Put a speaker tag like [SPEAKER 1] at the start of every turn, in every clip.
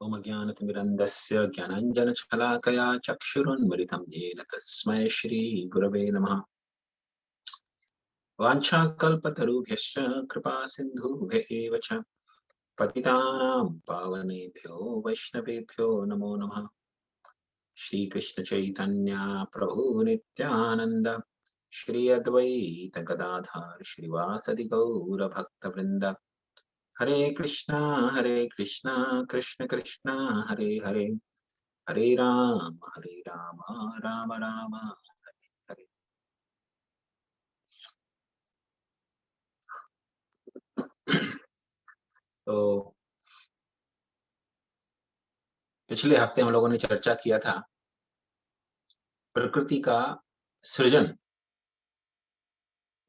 [SPEAKER 1] ओमज्ञानतिमिरन्दस्य ज्ञानाञ्जनशलाकया चक्षुरुन्मिलितं येन तस्मै श्रीगुरवे नमः। वाञ्छाकल्पतरुभ्यश्च कृपासिन्धुभ्य एव च पतितानां पावनेभ्यो वैष्णवेभ्यो नमो नमः। श्रीकृष्ण चैतन्य प्रभु नित्यानंद श्री अद्वैत गदाधर श्रीवासदि गौर भक्तवृंद हरे कृष्णा कृष्ण कृष्णा हरे हरे हरे राम राम राम हरे हरे। तो पिछले हफ्ते हम लोगों ने चर्चा किया था प्रकृति का सृजन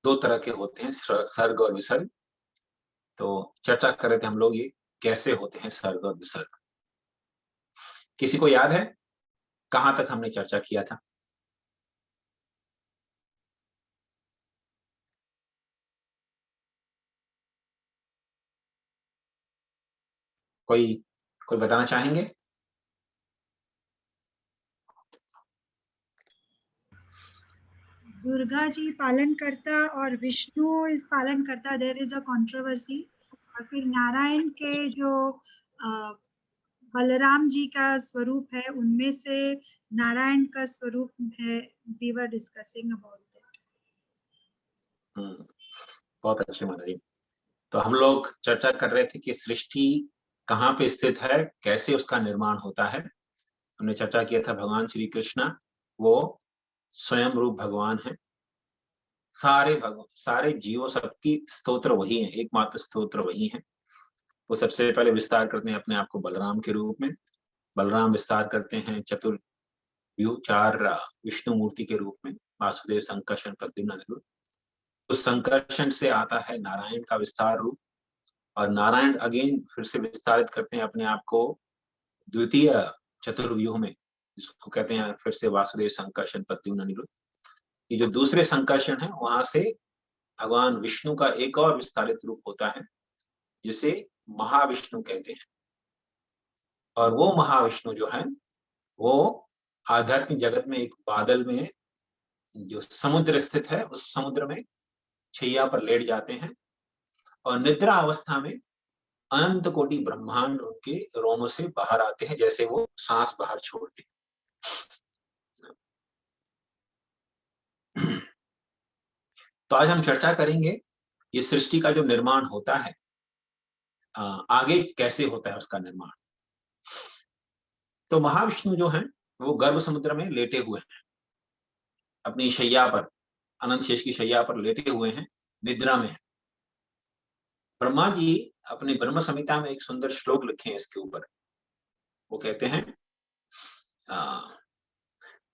[SPEAKER 1] दो तरह के होते हैं, सर्ग और विसर्ग। तो चर्चा कर रहे थे हम लोग ये कैसे होते हैं सर्ग और विसर्ग। किसी को याद है कहां तक हमने चर्चा किया था? कोई कोई बताना चाहेंगे?
[SPEAKER 2] दुर्गा जी पालन करता और विष्णु इस पालन करता, देयर इज अ कंट्रोवर्सी। और फिर नारायण के जो बलराम जी का स्वरूप है, उनमें से नारायण का स्वरूप है। We were discussing about that.
[SPEAKER 1] बहुत अच्छे माता जी। तो हम लोग चर्चा कर रहे थे कि सृष्टि कहाँ पे स्थित है, कैसे उसका निर्माण होता है। हमने चर्चा किया था भगवान श्री कृष्ण वो स्वयं रूप भगवान है। सारे जीवों सबकी स्तोत्र वही है, एकमात्र स्तोत्र वही है। वो सबसे पहले विस्तार करते हैं अपने आप को बलराम के रूप में। बलराम विस्तार करते हैं चतुर्व्यूह चार विष्णु मूर्ति के रूप में, वासुदेव संकर्षण प्रद्युम्न अनिरुद्ध। उस संकर्षण से आता है नारायण का विस्तार रूप, और नारायण अगेन फिर से विस्तारित करते हैं अपने आप को द्वितीय चतुर्व्यूह में, जिसको कहते हैं फिर से वासुदेव संकर्षण प्रद्युम्न अनिरुद्ध। ये जो दूसरे संकर्षण है वहां से भगवान विष्णु का एक और विस्तारित रूप होता है जिसे महाविष्णु कहते हैं। और वो महाविष्णु जो है वो आध्यात्मिक जगत में एक बादल में जो समुद्र स्थित है उस समुद्र में छैया पर लेट जाते हैं, और निद्रा अवस्था में अनंत कोटि ब्रह्मांड उनके रोमों से बाहर आते हैं, जैसे वो सांस बाहर छोड़ते हैं। तो आज हम चर्चा करेंगे ये सृष्टि का जो निर्माण होता है, आगे कैसे होता है उसका निर्माण। तो महाविष्णु जो है वो गर्भ समुद्र में लेटे हुए हैं, अपनी शैया पर, अनंत शेष की शैया पर लेटे हुए हैं, निद्रा में है। ब्रह्मा जी अपने ब्रह्म संहिता में एक सुंदर श्लोक लिखे हैं इसके ऊपर। वो कहते हैं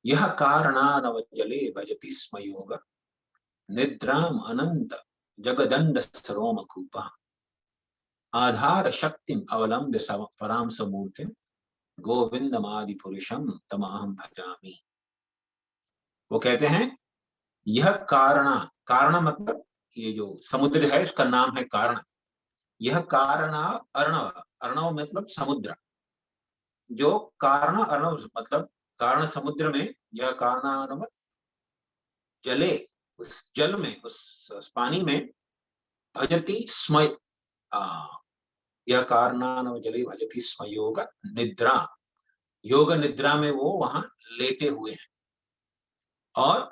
[SPEAKER 1] यह कारणानव जले भजति स्म योग निद्राम अनंत जगदंड सरोम कूपा आधार शक्तिम अवलंब्य पराम समूर्तिम गोविंदमादि पुरुषम तमाहम भजामि। वो कहते हैं यह कारण मतलब ये जो समुद्र है उसका नाम है कारण। यह कारण अर्णव, अर्णव मतलब समुद्र। जो कारण अर्णव मतलब कारण समुद्र में, यह कारण जले उस जल में, उस पानी में, भजती स्मय, यह कारणानव जले भजती स्म योग निद्रा, योग निद्रा में वो वहां लेटे हुए हैं। और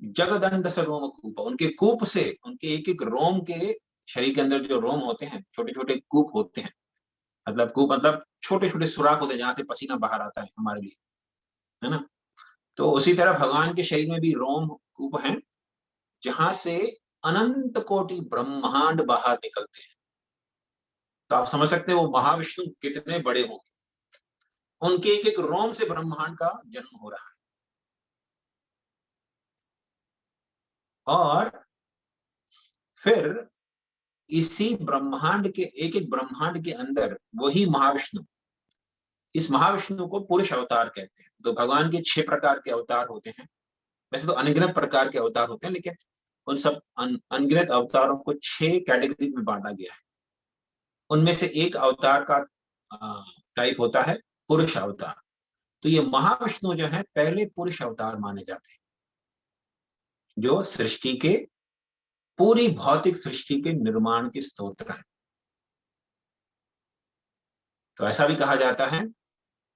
[SPEAKER 1] जगदंड से रोम कूप, उनके कूप से, उनके एक एक रोम के शरीर के अंदर जो रोम होते हैं, छोटे छोटे कूप होते हैं। मतलब कूप मतलब छोटे छोटे सुराख होते हैं जहां से पसीना बाहर आता है हमारे लिए, है ना। तो उसी तरह भगवान के शरीर में भी रोम कूप हैं जहां से अनंत कोटि ब्रह्मांड बाहर निकलते हैं। तो आप समझ सकते हैं वो महाविष्णु कितने बड़े होंगे। उनके एक एक रोम से ब्रह्मांड का जन्म हो रहा है। और फिर इसी ब्रह्मांड के एक एक ब्रह्मांड के अंदर वही महाविष्णु, इस महाविष्णु को पुरुष अवतार कहते हैं। तो भगवान के 6 प्रकार के अवतार होते हैं। वैसे तो अनगिनत प्रकार के अवतार होते हैं, लेकिन उन सब अनगिनत अवतारों को 6 कैटेगरी में बांटा गया है। उनमें से एक अवतार का टाइप होता है पुरुष अवतार। तो ये महाविष्णु जो है पहले पुरुष अवतार माने जाते हैं, जो सृष्टि के पूरी भौतिक सृष्टि के निर्माण के स्तोत्र हैं। तो ऐसा भी कहा जाता है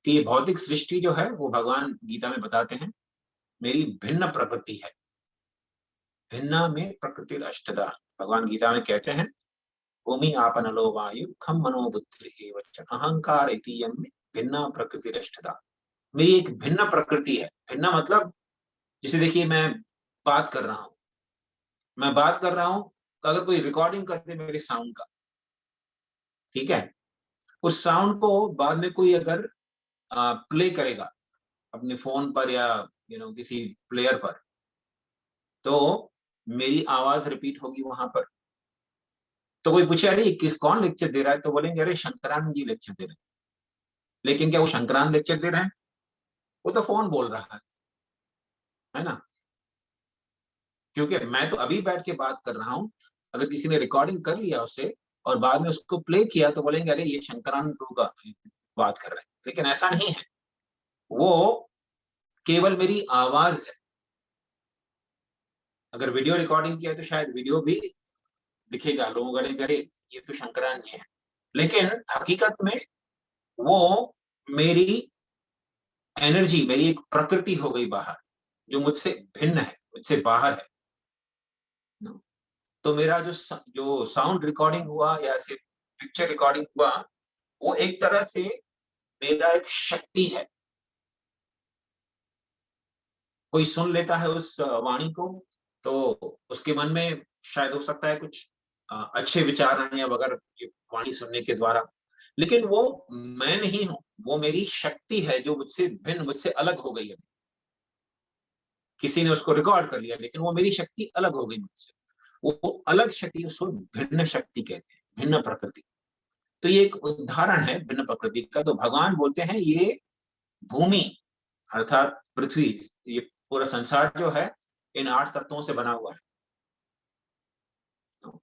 [SPEAKER 1] कि ये भौतिक सृष्टि जो है वो भगवान गीता में बताते हैं मेरी भिन्न प्रकृति है। भिन्ना में प्रकृति अष्टदा, भगवान गीता में कहते हैं भूमि आपन लो वायु खम मनो बुद्धि अहंकार इतियम में भिन्ना प्रकृति अष्टदा। मेरी एक भिन्न प्रकृति है। भिन्न मतलब जैसे देखिए मैं बात कर रहा हूं, अगर कोई रिकॉर्डिंग करते मेरे साउंड का, ठीक है, उस साउंड को बाद में कोई अगर प्ले करेगा अपने फोन पर या किसी प्लेयर पर, तो मेरी आवाज रिपीट होगी वहां पर। तो कोई पूछे अरे कौन लेक्चर दे रहा है, तो बोलेंगे अरे शंकरानंद जी लेक्चर दे रहे हैं। लेकिन क्या वो शंकरानंद लेक्चर दे रहे हैं? वो तो फोन बोल रहा है ना। क्योंकि मैं तो अभी बैठ के बात कर रहा हूं, अगर किसी ने रिकॉर्डिंग कर लिया उसे और बाद में उसको प्ले किया तो बोलेंगे अरे ये शंकरानंद प्रभु का बात कर रहे हैं। लेकिन ऐसा नहीं है, वो केवल मेरी आवाज है। अगर वीडियो रिकॉर्डिंग किया तो शायद वीडियो भी दिखेगा, लोगों करेंगे अरे ये तो शंकरानंद जी है। लेकिन हकीकत में वो मेरी एनर्जी, मेरी एक प्रकृति हो गई बाहर, जो मुझसे भिन्न है, मुझसे बाहर है। तो मेरा जो साउंड रिकॉर्डिंग हुआ या ऐसे पिक्चर रिकॉर्डिंग हुआ, वो एक तरह से मेरा एक शक्ति है। कोई सुन लेता है उस वाणी को, तो उसके मन में शायद हो सकता है कुछ अच्छे विचार आने या अगर ये वाणी सुनने के द्वारा। लेकिन वो मैं नहीं हूं, वो मेरी शक्ति है जो मुझसे भिन्न, मुझसे अलग हो गई है। किसी ने उसको रिकॉर्ड कर लिया, लेकिन वो मेरी शक्ति अलग हो गई मुझसे। वो अलग शक्ति, उसको भिन्न शक्ति कहते हैं, भिन्न प्रकृति। तो ये एक उदाहरण है भिन्न प्रकृति का। तो भगवान बोलते हैं ये भूमि अर्थात पृथ्वी, ये पूरा संसार जो है इन 8 तत्वों से बना हुआ है। तो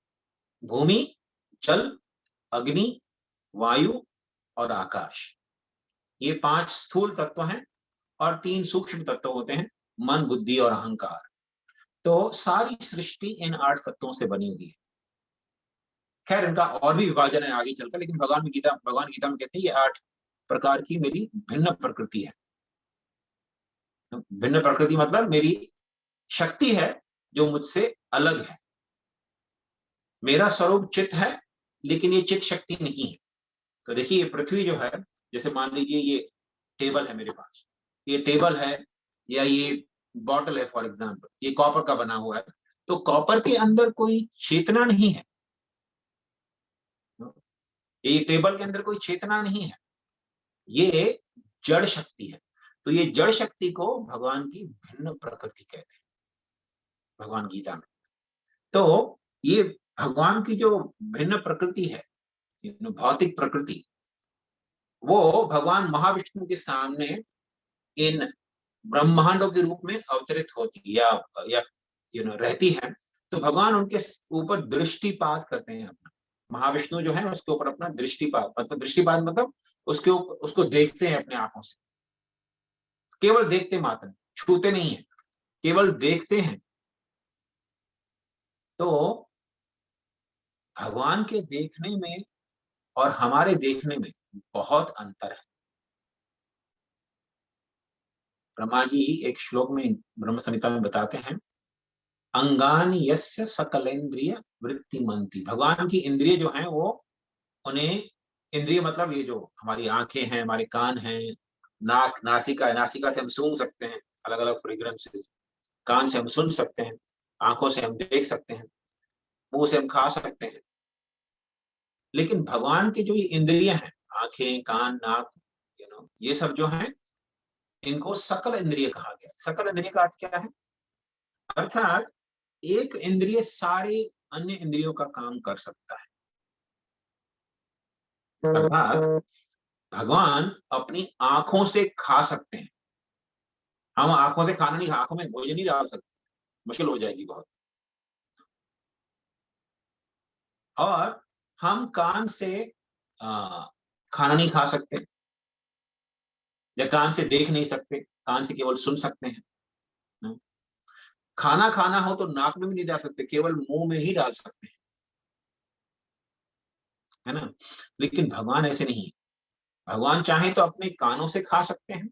[SPEAKER 1] भूमि, जल, अग्नि, वायु और आकाश, ये 5 स्थूल तत्व हैं और 3 सूक्ष्म तत्व होते हैं, मन, बुद्धि और अहंकार। तो सारी सृष्टि इन 8 तत्वों से बनी हुई है। खैर इनका और भी विभाजन है आगे चलकर, लेकिन भगवान गीता में कहते हैं ये 8 प्रकार की मेरी भिन्न प्रकृति है। भिन्न प्रकृति मतलब मेरी शक्ति है जो मुझसे अलग है। मेरा स्वरूप चित्त है, लेकिन ये चित्त शक्ति नहीं है। तो देखिए ये पृथ्वी जो है, जैसे मान लीजिए ये टेबल है मेरे पास, ये टेबल है या ये बॉटल है फॉर एग्जाम्पल, ये कॉपर का बना हुआ है। तो कॉपर के अंदर कोई चेतना नहीं है, ये टेबल के अंदर कोई चेतना नहीं है, ये जड़ शक्ति है। तो ये जड़ शक्ति को भगवान की भिन्न प्रकृति कहते हैं भगवान गीता में। तो ये भगवान की जो भिन्न प्रकृति है, भौतिक प्रकृति, वो भगवान महाविष्णु के सामने इन ब्रह्मांडों के रूप में अवतरित होती या रहती है। तो भगवान उनके ऊपर दृष्टिपात करते हैं अपना। महाविष्णु जो है उसके ऊपर अपना दृष्टिपात मतलब उसको देखते हैं अपने आंखों से। केवल देखते मात्र, छूते नहीं है, केवल देखते हैं। तो भगवान के देखने में और हमारे देखने में बहुत अंतर है। ब्रह्मा जी एक श्लोक में ब्रह्म संहिता में बताते हैं, अंगानि यस्य सकलेन्द्रिय वृत्तिमंती। भगवान की इंद्रिय जो हैं वो, उन्हें इंद्रिय मतलब ये जो हमारी आंखें हैं, हमारे कान हैं, नाक, नासिका है, नासिका से हम सूंघ सकते हैं अलग अलग फ्रेग्रेंसेस, कान से हम सुन सकते हैं, आंखों से हम देख सकते हैं, मुंह से हम खा सकते हैं। लेकिन भगवान की जो ये इंद्रिय हैं, आंखें, कान, नाक, ये सब जो हैं, इनको सकल इंद्रिय कहा गया। सकल इंद्रिय का अर्थ क्या है? अर्थात एक इंद्रिय सारे अन्य इंद्रियों का काम कर सकता है। अर्थात भगवान अपनी आंखों से खा सकते हैं। हम आंखों से खाना नहीं, आंखों में भोजन नहीं डाल सकते, मुश्किल हो जाएगी बहुत। और हम कान से खाना नहीं खा सकते, या कान से देख नहीं सकते, कान से केवल सुन सकते हैं। हम्म। खाना खाना हो तो नाक में भी नहीं डाल सकते, केवल मुंह में ही डाल सकते हैं, है ना। लेकिन भगवान ऐसे नहीं है। भगवान चाहे तो अपने कानों से खा सकते हैं,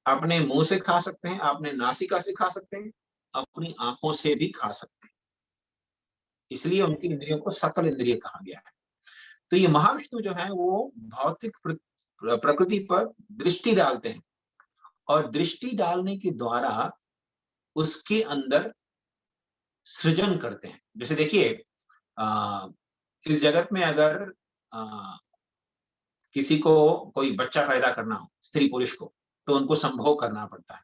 [SPEAKER 1] अपने मुंह से खा सकते हैं, अपने नासिका से खा सकते हैं, अपनी आंखों से भी खा सकते हैं। इसलिए उनकी इंद्रियों को सकल इंद्रिय कहा गया है। तो ये महाविष्णु जो है वो भौतिक प्रकृति पर दृष्टि डालते हैं, और दृष्टि डालने के द्वारा उसके अंदर सृजन करते हैं। जैसे देखिए, इस जगत में अगर आ, किसी को कोई बच्चा पैदा करना हो, स्त्री पुरुष को, तो उनको संभोग करना पड़ता है,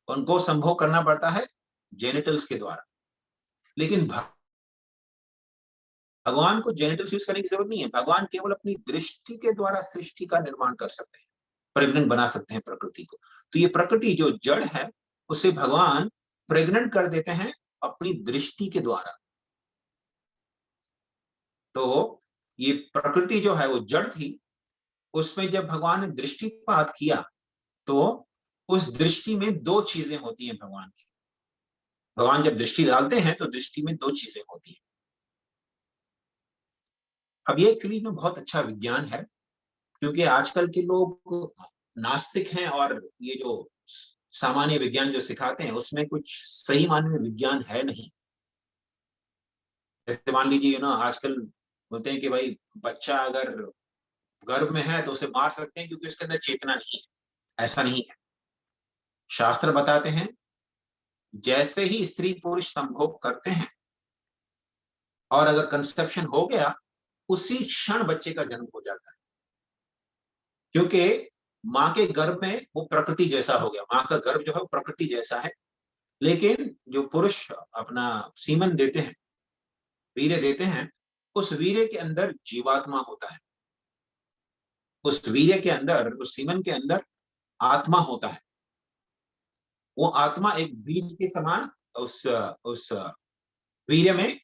[SPEAKER 1] उनको संभोग करना पड़ता है जेनिटल्स के द्वारा। लेकिन भगवान को जेनिटल्स यूज करने की जरूरत नहीं है, भगवान केवल अपनी दृष्टि के द्वारा सृष्टि का निर्माण कर सकते हैं, प्रेग्नेंट बना सकते हैं प्रकृति को। तो ये प्रकृति जो जड़ है उसे भगवान प्रेग्नेंट कर देते हैं अपनी दृष्टि के द्वारा। तो ये प्रकृति जो है वो जड़ थी, उसमें जब भगवान ने दृष्टिपात किया तो उस दृष्टि में दो चीजें होती हैं भगवान की। भगवान जब दृष्टि डालते हैं तो दृष्टि में दो चीजें होती हैं। अब ये एक्चुअली में बहुत अच्छा विज्ञान है, क्योंकि आजकल के लोग नास्तिक हैं, और ये जो सामान्य विज्ञान जो सिखाते हैं उसमें कुछ सही मायने में विज्ञान है नहीं। जैसे मान लीजिए आजकल बोलते हैं कि भाई बच्चा अगर गर्भ में है तो उसे मार सकते हैं क्योंकि उसके अंदर चेतना नहीं है। ऐसा नहीं है। शास्त्र बताते हैं जैसे ही स्त्री पुरुष संभोग करते हैं और अगर कंसेप्शन हो गया, उसी क्षण बच्चे का जन्म हो जाता है, क्योंकि माँ के गर्भ में वो प्रकृति जैसा हो गया। माँ का गर्भ जो है वो प्रकृति जैसा है, लेकिन जो पुरुष अपना सीमन देते हैं, वीर्य देते हैं, उस वीर्य के अंदर जीवात्मा होता है। उस वीर्य के अंदर, उस सीमन के अंदर आत्मा होता है। वो आत्मा एक बीज के समान उस वीर्य में,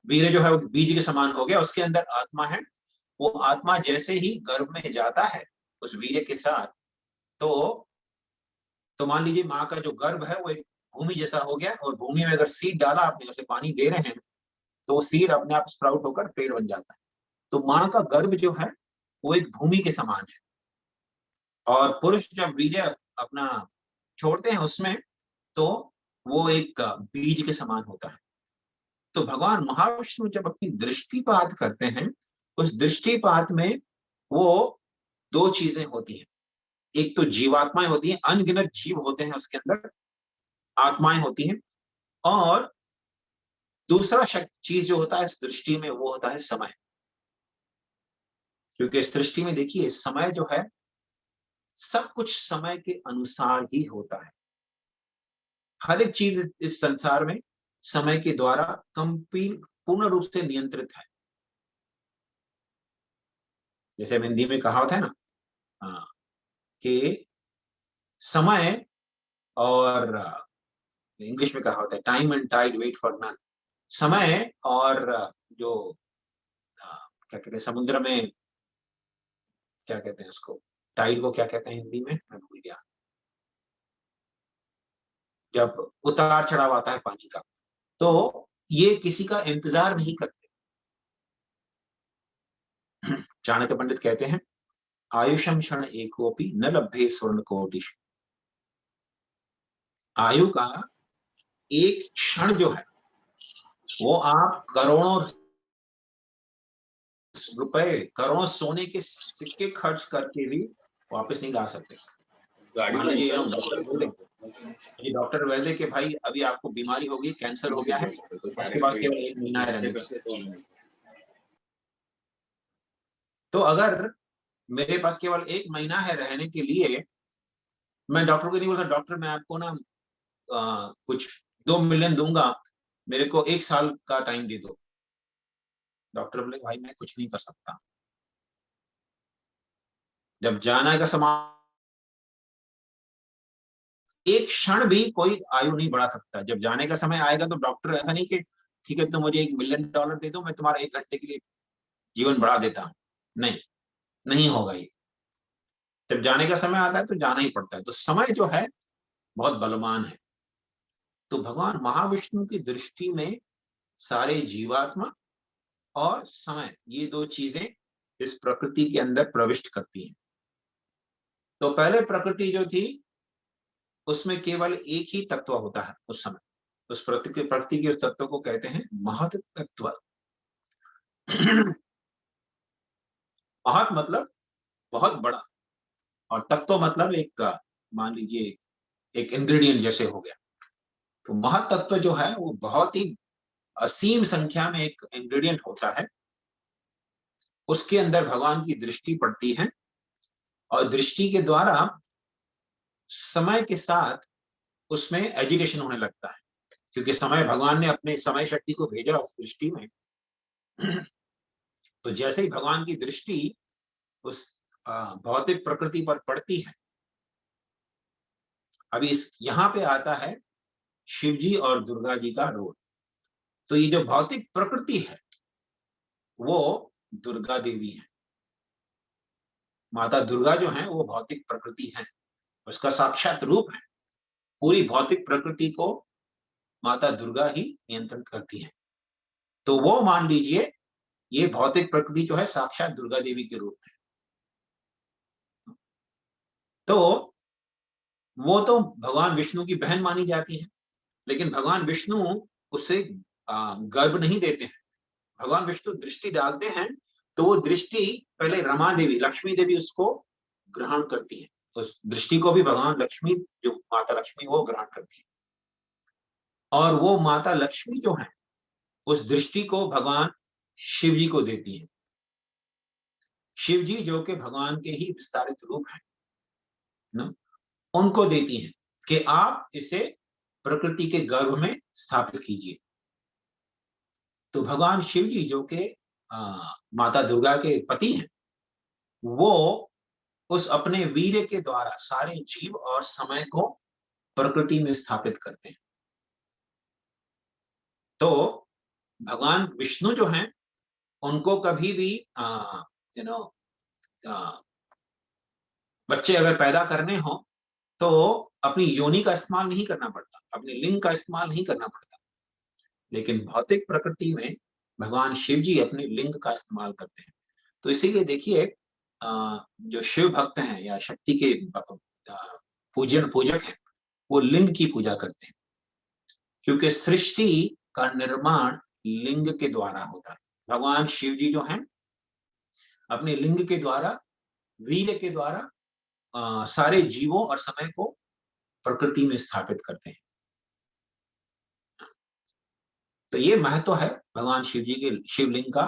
[SPEAKER 1] वीर्य जो है वो बीज के समान हो गया, उसके अंदर आत्मा है। वो आत्मा जैसे ही गर्भ में जाता है उस वीर्य के साथ, तो मान लीजिए माँ का जो गर्भ है वो एक भूमि जैसा हो गया, और भूमि में अगर सीड डाला आपने, उसे पानी दे रहे हैं, तो वो सीड अपने आप स्प्राउट होकर पेड़ बन जाता है। तो माँ का गर्भ जो है वो एक भूमि के समान है, और पुरुष जब वीर्य अपना छोड़ते हैं उसमें, तो वो एक बीज के समान होता है। तो भगवान महाविष्णु जब अपनी दृष्टिपात करते हैं, उस दृष्टिपात में वो दो चीजें होती हैं। एक तो जीवात्माएं होती हैं, अनगिनत जीव होते हैं उसके अंदर, आत्माएं होती हैं। और दूसरा चीज जो होता है इस दृष्टि में, वो होता है समय। क्योंकि इस दृष्टि में देखिए, समय जो है सब कुछ समय के अनुसार ही होता है। हर एक चीज इस संसार में समय के द्वारा पूर्ण रूप से नियंत्रित है। जैसे हम हिंदी में कहावत है ना, कि समय और इंग्लिश में कहावत है, time and tide wait for none. समय और जो क्या कहते हैं समुद्र में, क्या कहते हैं उसको, टाइड को क्या कहते हैं हिंदी में, मैं भूल गया। जब उतार चढ़ाव आता है पानी का, तो ये किसी का इंतजार नहीं करते। चाणक्य पंडित कहते हैं, आयुषम क्षण एकोपि न लभ्ये स्वर्ण कोटिश। आयु का एक क्षण जो है वो आप करोड़ों रुपए, करोड़ों सोने के सिक्के खर्च करके भी वापस नहीं ला सकते। मान लीजिए डॉक्टर बोले, ये डॉक्टर बोले कि भाई अभी आपको बीमारी हो गई, कैंसर हो गया है, आपके पास केवल 1 महीना है रहने का। तो अगर मेरे पास केवल 1 महीना है रहने के लिए, मैं डॉक्टर को नहीं बोलता डॉक्टर मैं आपको ना कुछ 2 मिलियन दूंगा, मेरे को 1 साल का टाइम दे दो। डॉक्टर बोले भाई मैं कुछ नहीं कर सकता। जब जाना का समान, एक क्षण भी कोई आयु नहीं बढ़ा सकता। जब जाने का समय आएगा तो डॉक्टर ऐसा नहीं कि ठीक है तो मुझे $1 मिलियन दे दो, मैं तुम्हारा 1 घंटे के लिए जीवन बढ़ा देता हूं। नहीं, नहीं होगा ये। जब जाने का समय आता है तो जाना ही पड़ता है। तो समय जो है बहुत बलवान है। तो भगवान महाविष्णु की दृष्टि में सारे जीवात्मा और समय, ये दो चीजें इस प्रकृति के अंदर प्रविष्ट करती हैं। तो पहले प्रकृति जो थी उसमें केवल एक ही तत्व होता है उस समय। उस प्रकृति के उस तत्व को कहते हैं महत तत्व। महत मतलब बहुत बड़ा, और तत्व मतलब एक, मान लीजिए एक इंग्रेडिएंट जैसे हो गया। तो महत तत्व जो है वो बहुत ही असीम संख्या में एक इंग्रेडिएंट होता है। उसके अंदर भगवान की दृष्टि पड़ती है, और दृष्टि के द्वारा समय के साथ उसमें एजिटेशन होने लगता है, क्योंकि समय, भगवान ने अपने समय शक्ति को भेजा उस दृष्टि में। तो जैसे ही भगवान की दृष्टि उस भौतिक प्रकृति पर पड़ती है, अभी इस यहाँ पे आता है शिव जी और दुर्गा जी का रोल। तो ये जो भौतिक प्रकृति है वो दुर्गा देवी है। माता दुर्गा जो है वो भौतिक प्रकृति है, उसका साक्षात रूप है। पूरी भौतिक प्रकृति को माता दुर्गा ही नियंत्रित करती है। तो वो मान लीजिए ये भौतिक प्रकृति जो है साक्षात दुर्गा देवी के रूप में। तो वो तो भगवान विष्णु की बहन मानी जाती है, लेकिन भगवान विष्णु उसे गर्भ नहीं देते हैं। भगवान विष्णु दृष्टि डालते हैं, तो वो दृष्टि पहले रमा देवी, लक्ष्मी देवी उसको ग्रहण करती है। उस दृष्टि को भी भगवान लक्ष्मी, जो माता लक्ष्मी, वो ग्रहण करती है। और वो माता लक्ष्मी जो है उस दृष्टि को भगवान शिव जी को देती है। शिव जी जो कि भगवान के ही विस्तारित रूप है ना, उनको देती हैं कि आप इसे प्रकृति के गर्भ में स्थापित कीजिए। तो भगवान शिव जी जो कि माता दुर्गा के पति हैं, वो उस अपने वीर्य के द्वारा सारे जीव और समय को प्रकृति में स्थापित करते हैं। तो भगवान विष्णु जो हैं उनको कभी भी यू नो बच्चे अगर पैदा करने हो तो अपनी योनि का इस्तेमाल नहीं करना पड़ता, अपने लिंग का इस्तेमाल नहीं करना पड़ता। लेकिन भौतिक प्रकृति में भगवान शिव जी अपने लिंग का इस्तेमाल करते हैं। तो इसीलिए देखिए जो शिव भक्त हैं या शक्ति के पूजक हैं, वो लिंग की पूजा करते हैं, क्योंकि सृष्टि का निर्माण लिंग के द्वारा होता है। भगवान शिव जी जो हैं अपने लिंग के द्वारा, वीर्य के द्वारा सारे जीवों और समय को प्रकृति में स्थापित करते हैं। तो ये महत्व है भगवान शिव जी के शिवलिंग का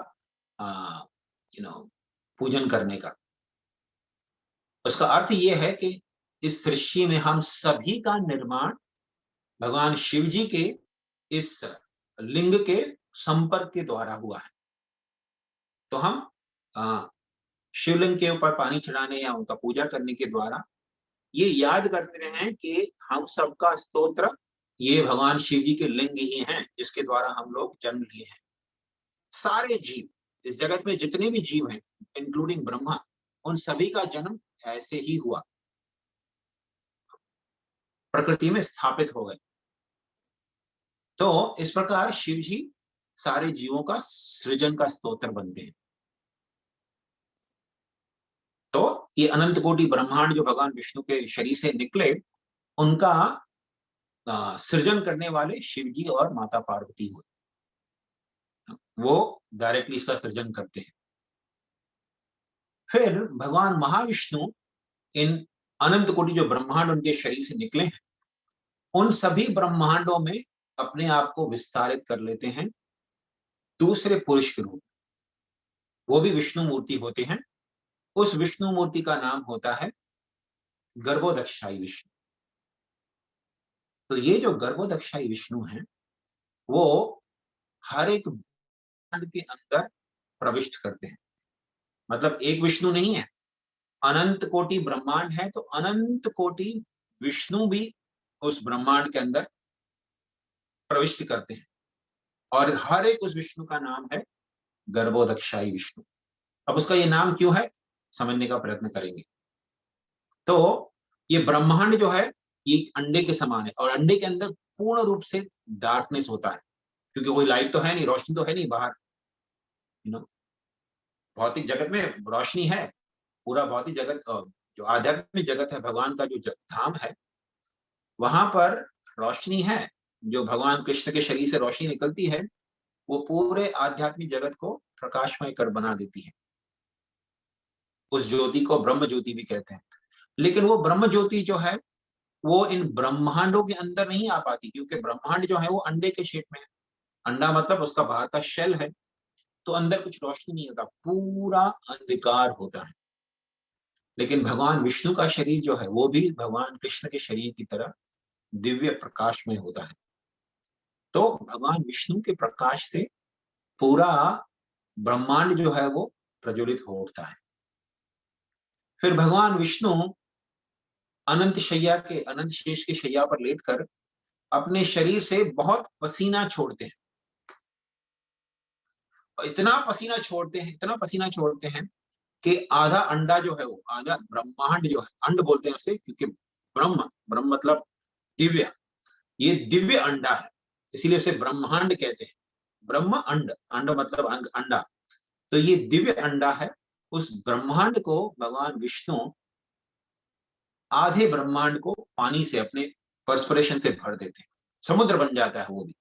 [SPEAKER 1] पूजन करने का। उसका अर्थ ये है कि इस सृष्टि में हम सभी का निर्माण भगवान शिव जी के इस लिंग के संपर्क के द्वारा हुआ है। तो हम शिवलिंग के ऊपर पानी चढ़ाने या उनका पूजा करने के द्वारा ये याद करते हैं कि हम सबका स्तोत्र ये भगवान शिव जी के लिंग ही हैं, जिसके द्वारा हम लोग जन्म लिए हैं। सारे जीव, इस जगत में जितने भी जीव हैं इंक्लूडिंग ब्रह्मा, उन सभी का जन्म ऐसे ही हुआ, प्रकृति में स्थापित हो गए। तो इस प्रकार शिव जी सारे जीवों का सृजन का स्तोत्र बनते हैं। तो ये अनंत कोटि ब्रह्मांड जो भगवान विष्णु के शरीर से निकले, उनका सृजन करने वाले शिव जी और माता पार्वती हुए। वो डायरेक्टली इसका सृजन करते हैं। फिर भगवान महाविष्णु इन अनंत कोटि जो ब्रह्मांड उनके शरीर से निकले हैं, उन सभी ब्रह्मांडों में अपने आप को विस्तारित कर लेते हैं दूसरे पुरुष के रूप में। वो भी विष्णु मूर्ति होते हैं। उस विष्णु मूर्ति का नाम होता है गर्भोदक्षाई विष्णु। तो ये जो गर्भोदक्षाई विष्णु है, वो हर एक ब्रह्मांड के अंदर प्रविष्ट करते हैं। मतलब एक विष्णु नहीं है, अनंत कोटि ब्रह्मांड है, तो अनंत कोटि विष्णु भी उस ब्रह्मांड के अंदर प्रविष्ट करते हैं, और हर एक उस विष्णु का नाम है गर्भोदक्षाई विष्णु। अब उसका ये नाम क्यों है? समझने का प्रयत्न करेंगे। तो ये ब्रह्मांड जो है ये अंडे के समान है और अंडे के अंदर पूर्ण रूप से डार्कनेस होता है, क्योंकि कोई लाइट तो है नहीं, रोशनी तो है नहीं बाहर। यू नो भौतिक जगत में रोशनी है, पूरा भौतिक जगत जो आध्यात्मिक जगत है, भगवान का जो धाम है, वहां पर रोशनी है। जो भगवान कृष्ण के शरीर से रोशनी निकलती है वो पूरे आध्यात्मिक जगत को प्रकाशमय कर बना देती है। उस ज्योति को ब्रह्म ज्योति भी कहते हैं। लेकिन वो ब्रह्म ज्योति जो है वो इन ब्रह्मांडों के अंदर नहीं आ पाती, क्योंकि ब्रह्मांड जो है वो अंडे के शेप में है। अंडा मतलब उसका बाहर का शेल है, तो अंदर कुछ रोशनी नहीं होता, पूरा अंधकार होता है। लेकिन भगवान विष्णु का शरीर जो है वो भी भगवान कृष्ण के शरीर की तरह दिव्य प्रकाश में होता है। तो भगवान विष्णु के प्रकाश से पूरा ब्रह्मांड जो है वो प्रज्वलित हो उठता है। फिर भगवान विष्णु अनंत शेष के शैया पर लेटकर अपने शरीर से बहुत पसीना छोड़ते हैं। और इतना पसीना छोड़ते हैं, इतना पसीना छोड़ते हैं कि आधा अंडा जो है वो, आधा ब्रह्मांड जो है, अंड बोलते हैं उसे, क्योंकि ब्रह्म ब्रह्म मतलब दिव्य, ये दिव्य अंडा है, इसीलिए उसे ब्रह्मांड कहते हैं। ब्रह्म अंड, अंड मतलब अंडा, तो ये दिव्य अंडा है। उस ब्रह्मांड को भगवान विष्णु आधे ब्रह्मांड को पानी से अपने परस्पिरेशन से भर देते हैं, समुद्र बन जाता है वो भी,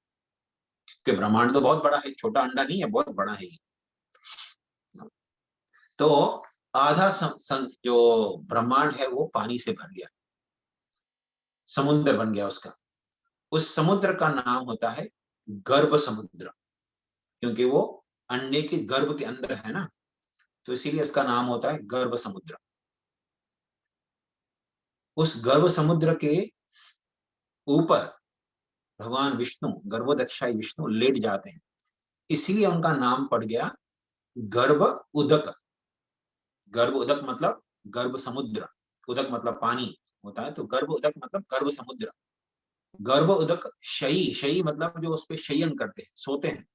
[SPEAKER 1] कि ब्रह्मांड तो बहुत बड़ा है, छोटा अंडा नहीं है, बहुत बड़ा है ये। तो आधा जो ब्रह्मांड है वो पानी से भर गया, समुद्र बन गया उसका। उस समुद्र का नाम होता है गर्भ समुद्र, क्योंकि वो अंडे के गर्भ के अंदर है ना, तो इसीलिए उसका नाम होता है गर्भ समुद्र। उस गर्भ समुद्र के ऊपर भगवान विष्णु, गर्भोदक्षाई विष्णु लेट जाते हैं, इसीलिए उनका नाम पड़ गया गर्भ उदक। गर्भ उदक मतलब गर्भ समुद्र, उदक मतलब पानी होता है, तो गर्भ उदक मतलब गर्भ समुद्र। गर्भ उदक शयी, शयी मतलब जो उस पे शयन करते हैं, सोते हैं।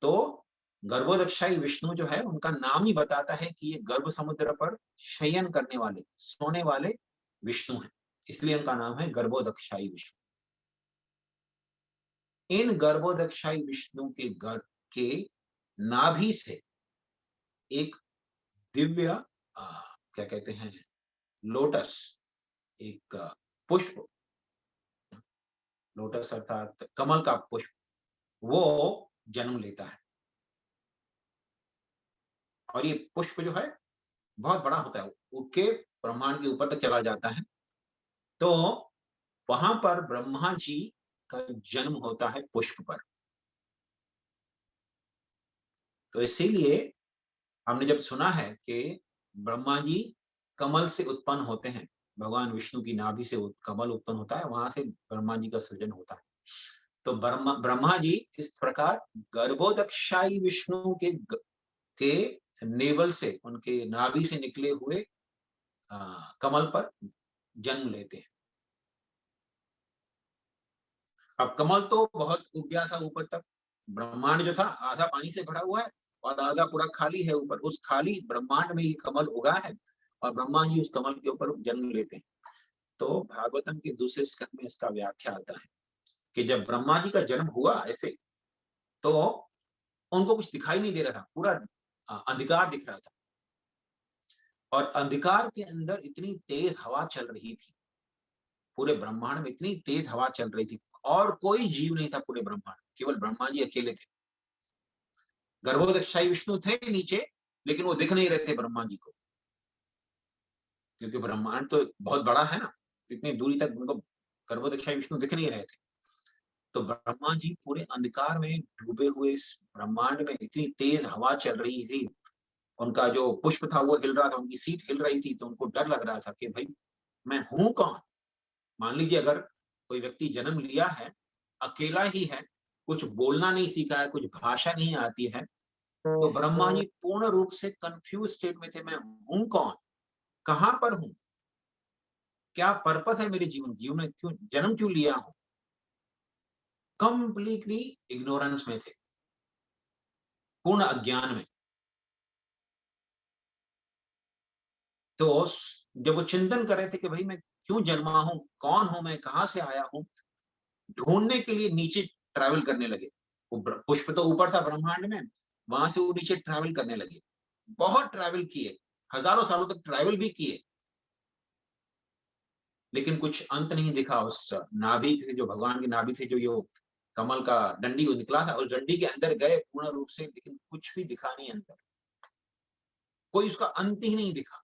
[SPEAKER 1] तो गर्भोदक्षाई विष्णु जो है उनका नाम ही बताता है कि ये गर्भ समुद्र पर शयन करने वाले, सोने वाले विष्णु हैं, इसलिए उनका नाम है गर्भोदक्षाई विष्णु। इन गर्भोदक्षाई विष्णु के गर्भ के नाभि से एक दिव्य क्या कहते हैं, लोटस, एक पुष्प, लोटस अर्थात कमल का पुष्प, वो जन्म लेता है। और ये पुष्प जो है बहुत बड़ा होता है, उठ के ब्रह्मांड के ऊपर तक चला जाता है। तो वहां पर ब्रह्मा जी का जन्म होता है पुष्प पर। तो इसीलिए हमने जब सुना है कि ब्रह्मा जी कमल से उत्पन्न होते हैं, भगवान विष्णु की नाभि से कमल उत्पन्न होता है, वहां से ब्रह्मा जी का सृजन होता है। तो ब्रह्मा जी इस प्रकार गर्भोदक्षाई विष्णु के नेवल से, उनके नाभि से निकले हुए कमल पर जन्म लेते हैं। अब कमल तो बहुत उग गया था ऊपर तक, ब्रह्मांड जो था आधा पानी से भरा हुआ है और आधा पूरा खाली है ऊपर, उस खाली ब्रह्मांड में ये कमल उगा है और ब्रह्मा जी उस कमल के ऊपर जन्म लेते हैं। तो भागवतम के दूसरे स्कंद में इसका व्याख्या आता है कि जब ब्रह्मा जी का जन्म हुआ ऐसे, तो उनको कुछ दिखाई नहीं दे रहा था, पूरा अंधकार दिख रहा था, और अंधकार के अंदर इतनी तेज हवा चल रही थी, पूरे ब्रह्मांड में इतनी तेज हवा चल रही थी, और कोई जीव नहीं था पूरे ब्रह्मांड, केवल ब्रह्मा जी अकेले थे। गर्भोदक्षाई विष्णु थे नीचे, लेकिन वो दिख नहीं रहे थे ब्रह्मा जी को, क्योंकि ब्रह्मांड तो बहुत बड़ा है ना, इतनी दूरी तक उनको गर्भोदक्षाई विष्णु दिख नहीं रहे थे। तो ब्रह्मा जी पूरे अंधकार में डूबे हुए इस ब्रह्मांड में, इतनी तेज हवा चल रही थी, उनका जो पुष्प था वो हिल रहा था, उनकी सीट हिल रही थी, तो उनको डर लग रहा था कि भाई मैं हूं कौन। मान लीजिए अगर कोई व्यक्ति जन्म लिया है, अकेला ही है, कुछ बोलना नहीं सीखा है, कुछ भाषा नहीं आती है, तो ब्रह्मा जी पूर्ण रूप से कंफ्यूज स्टेट में थे, मैं हूं कौन, कहां पर हूं, क्या पर्पस है मेरे जीवन, जीवन में क्यों जन्म क्यों लिया हूं, कंप्लीटली इग्नोरेंस में थे, पूर्ण अज्ञान में। तो जब वो चिंतन कर रहे थे कि भाई मैं क्यों जन्मा हूँ, कौन हूं मैं, कहां से आया हूँ, ढूंढने के लिए नीचे ट्रैवल करने लगे। वो पुष्प तो ऊपर था ब्रह्मांड में, वहां से वो नीचे ट्रैवल करने लगे। बहुत ट्रैवल किए, हजारों सालों तक ट्रैवल भी किए, लेकिन कुछ अंत नहीं दिखा उस नाभि से, जो भगवान की नाभि से जो ये कमल का डंडी वो निकला था, उस डंडी के अंदर गए पूर्ण रूप से, लेकिन कुछ भी दिखा नहीं अंदर, कोई उसका अंत ही नहीं दिखा।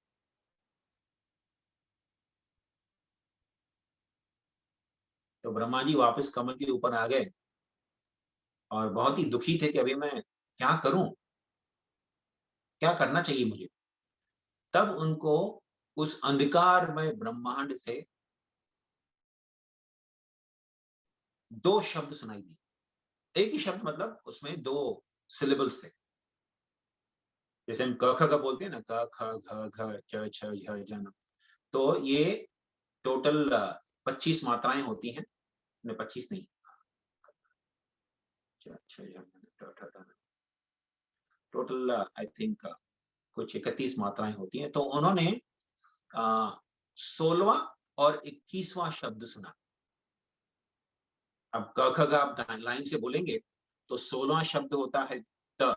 [SPEAKER 1] तो ब्रह्मा जी वापस कमल के ऊपर आ गए और बहुत ही दुखी थे कि अभी मैं क्या करूं, क्या करना चाहिए मुझे। तब उनको उस अंधकारमय ब्रह्मांड से दो शब्द सुनाई दिए। एक ही शब्द, मतलब उसमें दो सिलेबल्स थे। जैसे हम क ख ग बोलते हैं ना, क ख घ घ च छ झ झ न, तो ये टोटल 25 मात्राएं होती हैं। 25 नहीं, टोटल आई थिंक कुछ 31 मात्राएं होती हैं। तो उन्होंने 16वां और 21वां शब्द सुना। अब क ख ग आप लाइन से बोलेंगे तो 16वां शब्द होता है त,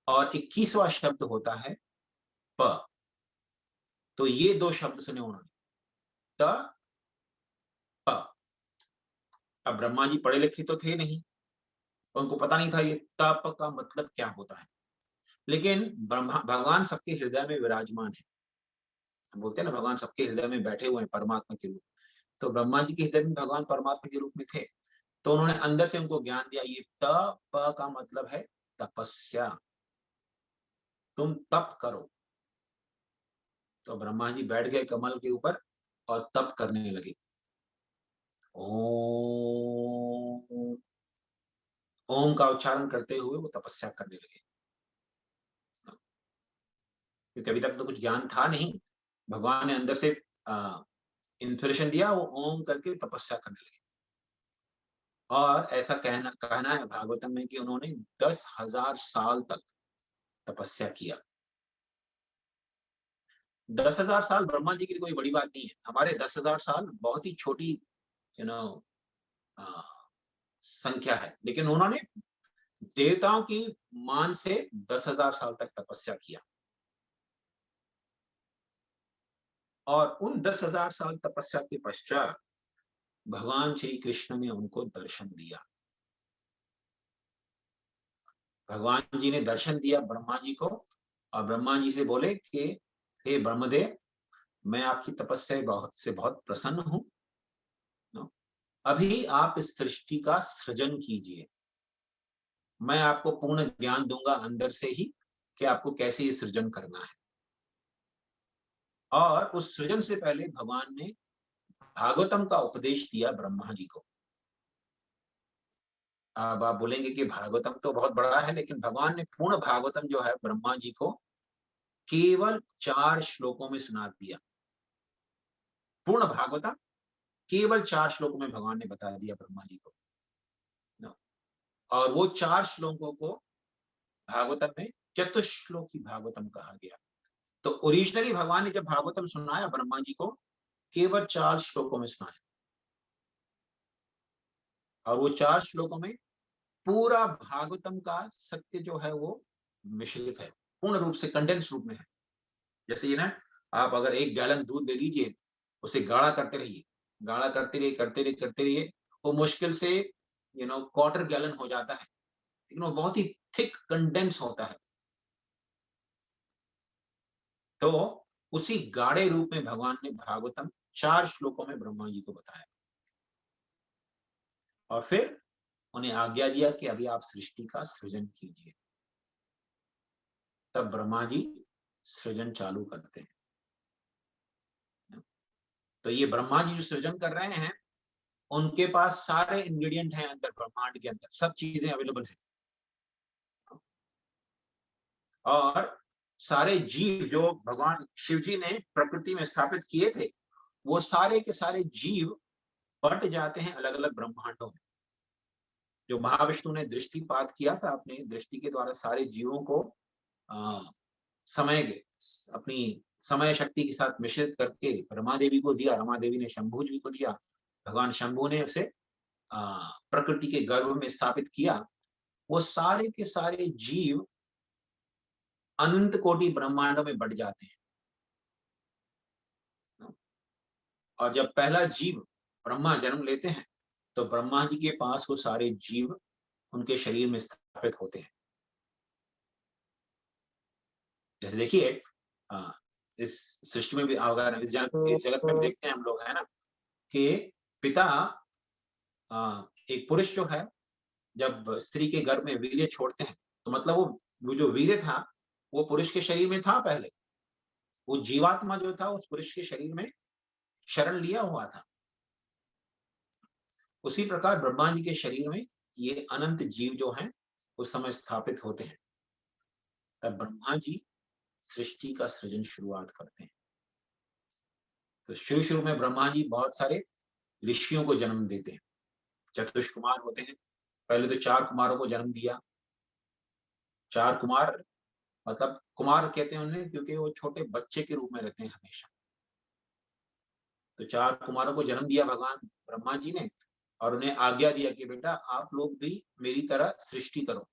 [SPEAKER 1] और 21वां शब्द होता है प। तो ये दो शब्द सुने उन्होंने, त प। अब ब्रह्मा जी पढ़े लिखे तो थे नहीं, उनको पता नहीं था ये तप का मतलब क्या होता है, लेकिन ब्रह्मा भगवान सबके हृदय में विराजमान है। हम बोलते हैं ना, भगवान सबके हृदय में बैठे हुए हैं परमात्मा के रूप। तो ब्रह्मा जी के हृदय में भगवान परमात्मा के रूप में थे। तो उन्होंने अंदर से उनको ज्ञान दिया, ये तप का मतलब है तपस्या, तुम तप करो। तो ब्रह्मा जी बैठ गए कमल के ऊपर और तप करने लगे। ओम, ओम का उच्चारण करते हुए वो तपस्या करने लगे, क्योंकि अभी तक तो कुछ ज्ञान था नहीं। भगवान ने अंदर से इंस्पिरेशन दिया, वो ओम करके तपस्या करने लगे। और ऐसा कहना कहना है भागवतम में कि उन्होंने 10,000 साल तक तपस्या किया। 10,000 साल ब्रह्मा जी के लिए कोई बड़ी बात नहीं है। हमारे 10,000 साल बहुत ही छोटी यू नो संख्या है, लेकिन उन्होंने देवताओं की मान से 10,000 साल तक तपस्या किया। और उन 10,000 साल तपस्या के पश्चात भगवान श्री कृष्ण ने उनको दर्शन दिया। भगवान जी ने दर्शन दिया ब्रह्मा जी को, और ब्रह्मा जी से बोले कि हे ब्रह्मदेव, मैं आपकी तपस्या से बहुत प्रसन्न हूं। अभी आप इस सृष्टि का सृजन कीजिए, मैं आपको पूर्ण ज्ञान दूंगा अंदर से ही कि आपको कैसे ये सृजन करना है। और उस सृजन से पहले भगवान ने भागवतम का उपदेश दिया ब्रह्मा जी को। अब आप बोलेंगे कि भागवतम तो बहुत बड़ा है, लेकिन भगवान ने पूर्ण भागवतम जो है ब्रह्मा जी को केवल 4 श्लोकों में सुना दिया। पूर्ण भागवतम केवल 4 श्लोकों में भगवान ने बता दिया ब्रह्मा जी को। और वो 4 श्लोकों को भागवतम में चतुश्लोकी भागवतम कहा गया। तो ओरिजिनली भगवान ने जब भागवतम सुनाया ब्रह्मा जी को, केवल 4 श्लोकों में सुनाया, और वो 4 श्लोकों में पूरा भागवतम का सत्य जो है वो मिश्रित है, पूर्ण रूप से कंडेंस रूप में है। जैसे ये ना, आप अगर 1 गैलन दूध ले लीजिए, उसे गाढ़ा करते रहिए, गाढ़ा करते रहिए, वो मुश्किल से क्वार्टर गैलन हो जाता है, लेकिन वो बहुत ही थिक कंडेंस होता है। तो उसी गाढ़े रूप में भगवान ने भागवतम 4 श्लोकों में ब्रह्मा जी को बताया, और फिर उन्हें आज्ञा दिया कि अभी आप सृष्टि का सृजन कीजिए। तब ब्रह्मा जी सृजन चालू करते हैं। तो ये ब्रह्मा जी जो सृजन कर रहे हैं, उनके पास सारे इंग्रेडिएंट हैं अंदर, ब्रह्मांड के अंदर सब चीजें अवेलेबल हैं। और सारे जीव जो भगवान शिव जी ने प्रकृति में स्थापित किए थे, वो सारे के सारे जीव बंट जाते हैं अलग अलग ब्रह्मांडों में। जो महाविष्णु ने दृष्टिपात किया था, अपने दृष्टि के द्वारा सारे जीवों को समय के अपनी समय शक्ति के साथ मिश्रित करके रमा देवी को दिया, रमा देवी ने शंभू जी को दिया, भगवान शंभू ने उसे प्रकृति के गर्भ में स्थापित किया। वो सारे के सारे जीव अनंत कोटि ब्रह्मांडों में बढ़ जाते हैं। और जब पहला जीव ब्रह्मा जन्म लेते हैं तो ब्रह्मा जी के पास वो सारे जीव उनके शरीर में स्थापित होते हैं। जैसे देखिए इस सृष्टि में भी अगर इस जगत में भी देखते हैं हम लोग, है ना, कि पिता एक पुरुष जो है जब स्त्री के गर्भ में वीर्य छोड़ते हैं तो मतलब वो जो वीर्य था वो पुरुष के शरीर में था पहले, वो जीवात्मा जो था उस पुरुष के शरीर में शरण लिया हुआ था। उसी प्रकार ब्रह्मा जी के शरीर में ये अनंत जीव जो हैं उस समय स्थापित होते हैं। तब ब्रह्मा जी सृष्टि का सृजन शुरुआत करते हैं। तो शुरू में ब्रह्मा जी बहुत सारे ऋषियों को जन्म देते हैं, चतुष कुमार होते हैं। पहले तो 4 कुमारों को जन्म दिया। 4 कुमार मतलब कुमार कहते हैं उन्हें क्योंकि वो छोटे बच्चे के रूप में रहते हैं हमेशा। तो 4 कुमारों को जन्म दिया भगवान ब्रह्मा जी ने और उन्हें आज्ञा दिया कि बेटा आप लोग भी मेरी तरह सृष्टि करो,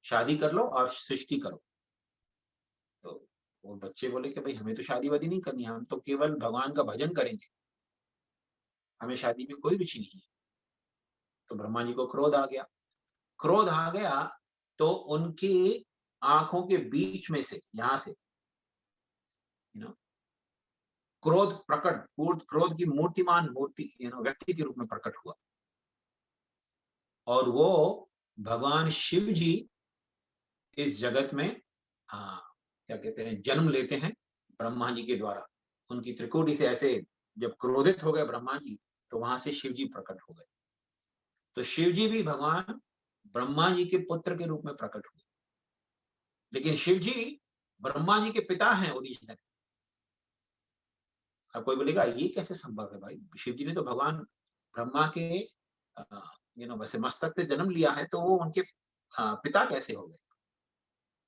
[SPEAKER 1] शादी कर लो और सृष्टि करो। तो वो बच्चे बोले कि भाई हमें तो शादी वादी नहीं करनी, हम तो केवल भगवान का भजन करेंगे, हमें शादी में कोई रुचि नहीं है। तो ब्रह्मा जी को क्रोध आ गया। क्रोध आ गया तो उनकी आंखों के बीच में से, यहां से क्रोध प्रकट, क्रोध की मूर्तिमान मूर्ति व्यक्ति के रूप में प्रकट हुआ। और वो भगवान शिव जी इस जगत में क्या कहते हैं जन्म लेते हैं ब्रह्मा जी के द्वारा। उनकी त्रिकोटि से ऐसे जब क्रोधित हो गए ब्रह्मा जी तो वहां से शिव जी प्रकट हो गए। तो शिव जी भी भगवान ब्रह्मा जी के पुत्र के रूप में प्रकट हुए। लेकिन शिव जी ब्रह्मा जी के पिता हैं ओरिजिनल। अब कोई बोलेगा ये कैसे संभव है भाई, शिव जी ने तो भगवान ब्रह्मा के वैसे मस्तक से जन्म लिया है तो वो उनके पिता कैसे हो गए।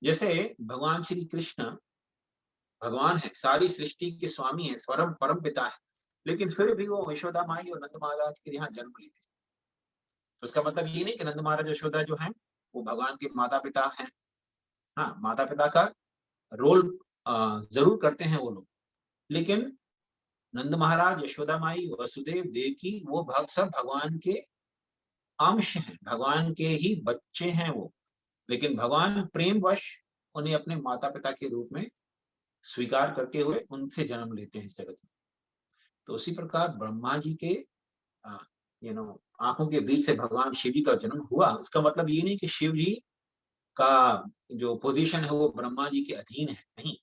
[SPEAKER 1] जैसे भगवान श्री कृष्ण भगवान है, सारी सृष्टि के स्वामी है, स्वरम परम पिता है, लेकिन फिर भी वो यशोदा माई और नंद महाराज के यहाँ जन्म लेते हैं। तो उसका मतलब ये नहीं कि नंद महाराज यशोदा जो है वो भगवान के माता पिता हैं। हाँ, माता पिता का रोल जरूर करते हैं वो लोग, लेकिन नंद महाराज, यशोदा माई, वसुदेव, देवकी वो सब भगवान के अंश हैं, भगवान के ही बच्चे हैं वो। लेकिन भगवान प्रेमवश उन्हें अपने माता पिता के रूप में स्वीकार करते हुए उनसे जन्म लेते हैं इस जगत में। तो उसी प्रकार ब्रह्मा जी के आंखों के बीच से भगवान शिव जी का जन्म हुआ। इसका मतलब ये नहीं कि शिव जी का जो पोजीशन है वो ब्रह्मा जी के अधीन है, नहीं।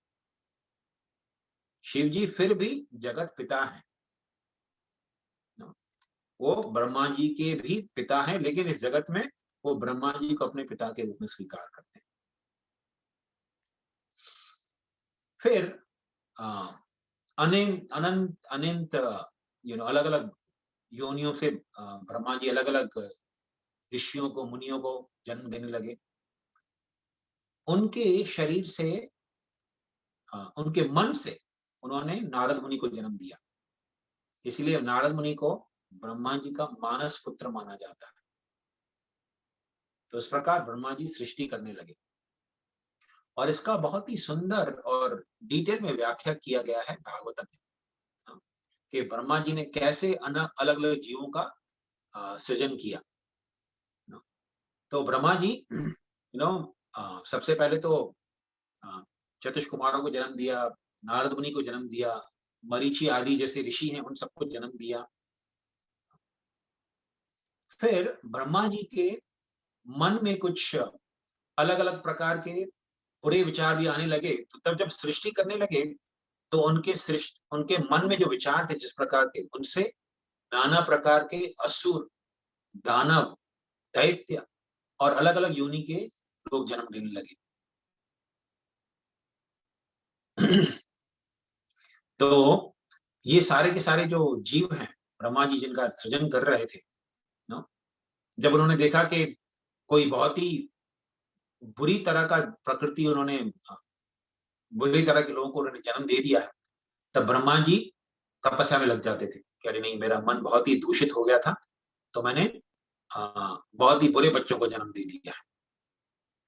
[SPEAKER 1] शिव जी फिर भी जगत पिता है, वो ब्रह्मा जी के भी पिता हैं, लेकिन इस जगत में वो ब्रह्मा जी को अपने पिता के रूप में स्वीकार करते हैं। फिर अनंत अनंत अनंत अलग अलग योनियों से ब्रह्मा जी अलग अलग ऋषियों को, मुनियों को जन्म देने लगे। उनके शरीर से उनके मन से उन्होंने नारद मुनि को जन्म दिया। इसलिए नारद मुनि को ब्रह्मा जी का मानस पुत्र माना जाता है। तो इस प्रकार ब्रह्मा जी सृष्टि करने लगे और इसका बहुत ही सुंदर और डिटेल में व्याख्या किया गया है भागवत में कि ब्रह्मा जी ने कैसे अलग अलग जीवों का सृजन किया। तो ब्रह्मा जी सबसे पहले तो चतुष कुमारों को जन्म दिया, नारद मुनि को जन्म दिया, मरीचि आदि जैसे ऋषि हैं उन सबको जन्म दिया। फिर ब्रह्मा जी के मन में कुछ अलग अलग प्रकार के बुरे विचार भी आने लगे। तो तब जब सृष्टि करने लगे तो उनके मन में जो विचार थे जिस प्रकार के, उनसे नाना प्रकार के असुर, दानव, दैत्य और अलग अलग योनि के लोग जन्म लेने लगे। तो ये सारे के सारे जो जीव हैं ब्रह्मा जी जिनका सृजन कर रहे थे, जब उन्होंने देखा कि कोई बहुत ही बुरी तरह का प्रकृति उन्होंने बुरी तरह के लोगों को उन्होंने जन्म दे दिया है, तब ब्रह्मा जी तपस्या में लग जाते थे कि अरे नहीं, मेरा मन बहुत ही दूषित हो गया था, तो मैंने बहुत ही बुरे बच्चों को जन्म दे दिया है,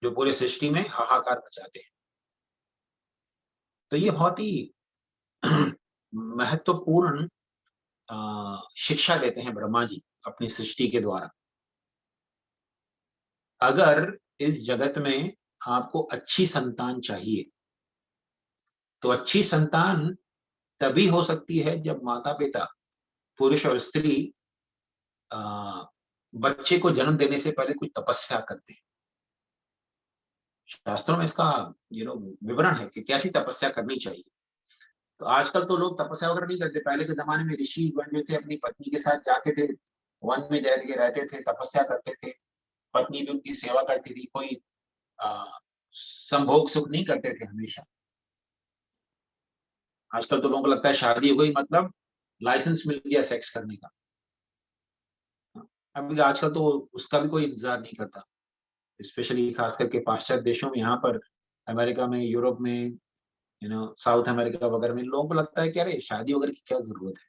[SPEAKER 1] जो पूरे सृष्टि में हाहाकार मचाते हैं। तो ये बहुत ही महत्वपूर्ण शिक्षा देते हैं ब्रह्मा जी अपनी सृष्टि के द्वारा। अगर इस जगत में आपको अच्छी संतान चाहिए, तो अच्छी संतान तभी हो सकती है जब माता पिता, पुरुष और स्त्री, बच्चे को जन्म देने से पहले कुछ तपस्या करते हैं। शास्त्रों में इसका विवरण है कि कैसी तपस्या करनी चाहिए। तो आजकल तो लोग तपस्या वगैरह नहीं करते। पहले के जमाने में ऋषि गण जो थे अपनी पत्नी के साथ जाते थे, वन में जाके रहते थे, तपस्या करते थे, पत्नी भी उनकी सेवा करती थी, कोई संभोग सुख नहीं करते थे हमेशा। आजकल तो लोगों को लगता है शादी हो गई मतलब लाइसेंस मिल गया सेक्स करने का। अभी आजकल तो उसका भी कोई इंतजार नहीं करता, स्पेशली खास करके पाश्चात्य देशों में, यहाँ पर अमेरिका में, यूरोप में, साउथ अमेरिका वगैरह में लोगों को लगता है कि अरे शादी वगैरह की क्या जरूरत है।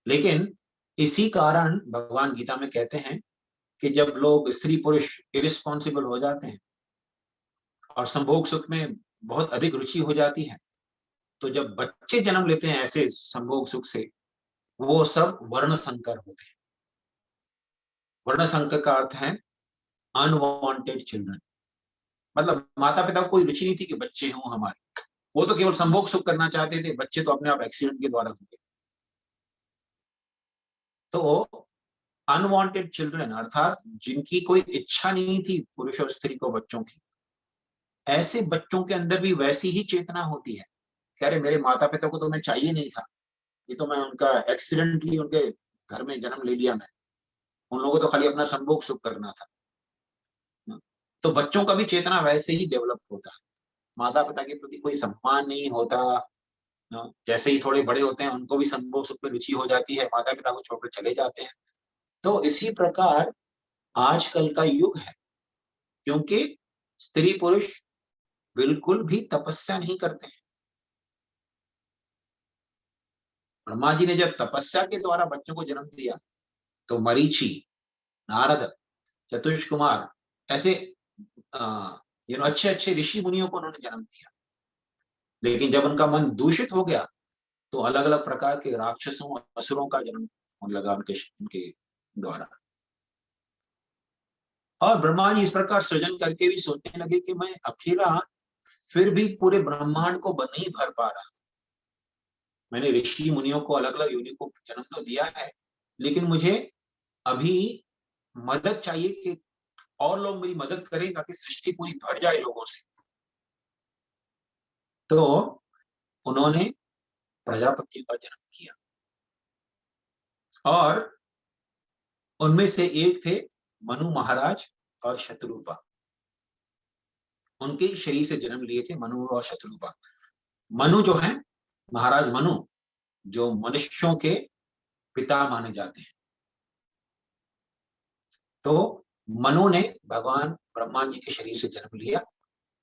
[SPEAKER 1] लेकिन इसी कारण भगवान गीता में कहते हैं कि जब लोग, स्त्री पुरुष इरिस्पॉन्सिबल हो जाते हैं और संभोग सुख में बहुत अधिक रुचि हो जाती है, तो जब बच्चे जन्म लेते हैं ऐसे संभोग सुख से, वो सब वर्ण संकर होते हैं। वर्ण संकर का अर्थ है अनवांटेड चिल्ड्रन। मतलब माता पिता को कोई रुचि नहीं थी कि बच्चे हों हमारे, वो तो केवल संभोग सुख करना चाहते थे, बच्चे तो अपने आप एक्सीडेंट के द्वारा हुए। तो अनवांटेड चिल्ड्रन अर्थात जिनकी कोई इच्छा नहीं थी पुरुष और स्त्री को बच्चों की, ऐसे बच्चों के अंदर भी वैसी ही चेतना होती है कि अरे मेरे माता पिता को तो मैं चाहिए नहीं था, ये तो मैं उनका एक्सीडेंटली उनके घर में जन्म ले लिया, मैं उन लोगों को तो खाली अपना संभोग सुख करना था। तो बच्चों का भी चेतना वैसे ही डेवलप होता है, माता पिता के प्रति कोई सम्मान नहीं होता। जैसे ही थोड़े बड़े होते हैं उनको भी संभोग सुख में रुचि हो जाती है, माता पिता को छोड़कर चले जाते हैं। तो इसी प्रकार आजकल का युग है, क्योंकि स्त्री पुरुष बिल्कुल भी तपस्या नहीं करते हैं। ब्रह्मा जी ने जब तपस्या के द्वारा बच्चों को जन्म दिया, तो मरीचि, नारद, चतुष कुमार, ऐसे अच्छे अच्छे ऋषि मुनियों को उन्होंने जन्म दिया। लेकिन जब उनका मन दूषित हो गया, तो अलग अलग प्रकार के राक्षसों और असुरों का जन्म होने लगा उनके द्वारा। और ब्रह्मा जी इस प्रकार सृजन करके भी सोचने लगे कि मैं अकेला फिर भी पूरे ब्रह्मांड को नहीं भर पा रहा। मैंने ऋषि मुनियों को, अलग अलग योनि को जन्म तो दिया है, लेकिन मुझे अभी मदद चाहिए कि और लोग मेरी मदद करें ताकि सृष्टि पूरी भर जाए लोगों से। तो उन्होंने प्रजापति का जन्म किया, और उनमें से एक थे मनु महाराज और शत्रुपा। उनके शरीर से जन्म लिए थे मनु और शत्रुपा। मनु जो है, महाराज मनु, जो मनुष्यों के पिता माने जाते हैं। तो मनु ने भगवान ब्रह्मा जी के शरीर से जन्म लिया।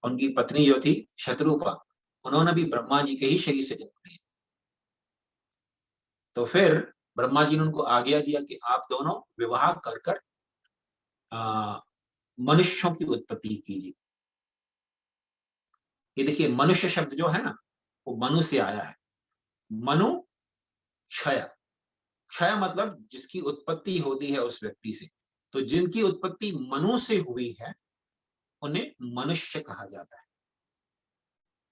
[SPEAKER 1] उनकी पत्नी जो थी शत्रुपा, उन्होंने भी ब्रह्मा जी के ही शरीर से जन्म लिया। तो फिर ब्रह्मा जी ने उनको आज्ञा दिया कि आप दोनों विवाह कर कर मनुष्यों की उत्पत्ति कीजिए। ये देखिए, मनुष्य शब्द जो है ना, वो मनु से आया है। मनु क्षय, क्षय मतलब जिसकी उत्पत्ति होती है उस व्यक्ति से। तो जिनकी उत्पत्ति मनु से हुई है उन्हें मनुष्य कहा जाता है।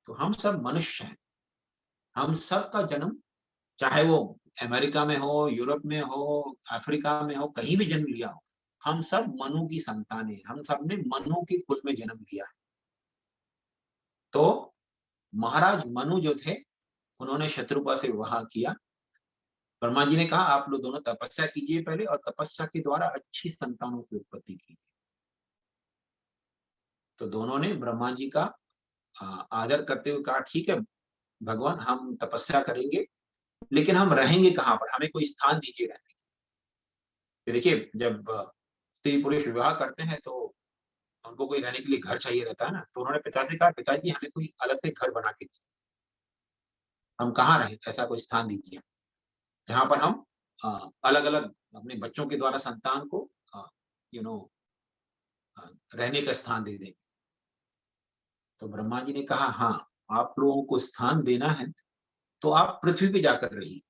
[SPEAKER 1] तो हम सब मनुष्य हैं। हम सब का जन्म, चाहे वो अमेरिका में हो, यूरोप में हो, अफ्रीका में हो, कहीं भी जन्म लिया हो, हम सब मनु की संतान है। हम सब ने मनु के कुल में जन्म लिया है। तो महाराज मनु जो थे, उन्होंने शत्रुपा से विवाह किया। ब्रह्मा जी ने कहा आप लोग दोनों तपस्या कीजिए पहले, और तपस्या के द्वारा अच्छी संतानों की उत्पत्ति कीजिए। तो दोनों ने ब्रह्मा जी का आदर करते हुए कहा ठीक है भगवान, हम तपस्या करेंगे, लेकिन हम रहेंगे कहाँ पर, हमें कोई स्थान दीजिए रहने के। देखिए, जब स्त्री पुरुष विवाह करते हैं तो उनको कोई रहने के लिए घर चाहिए रहता है ना, तो उन्होंने पिता से कहा, पिताजी हमें कोई अलग से घर बना के दीजिए, हम कहाँ रहें, ऐसा कोई स्थान दीजिए जहाँ पर हम अलग अलग अपने बच्चों के द्वारा संतान को यू नो रहने का स्थान दे दें। तो ब्रह्मा जी ने कहा, हाँ, आप लोगों को स्थान देना है तो आप पृथ्वी पे जाकर रहिए।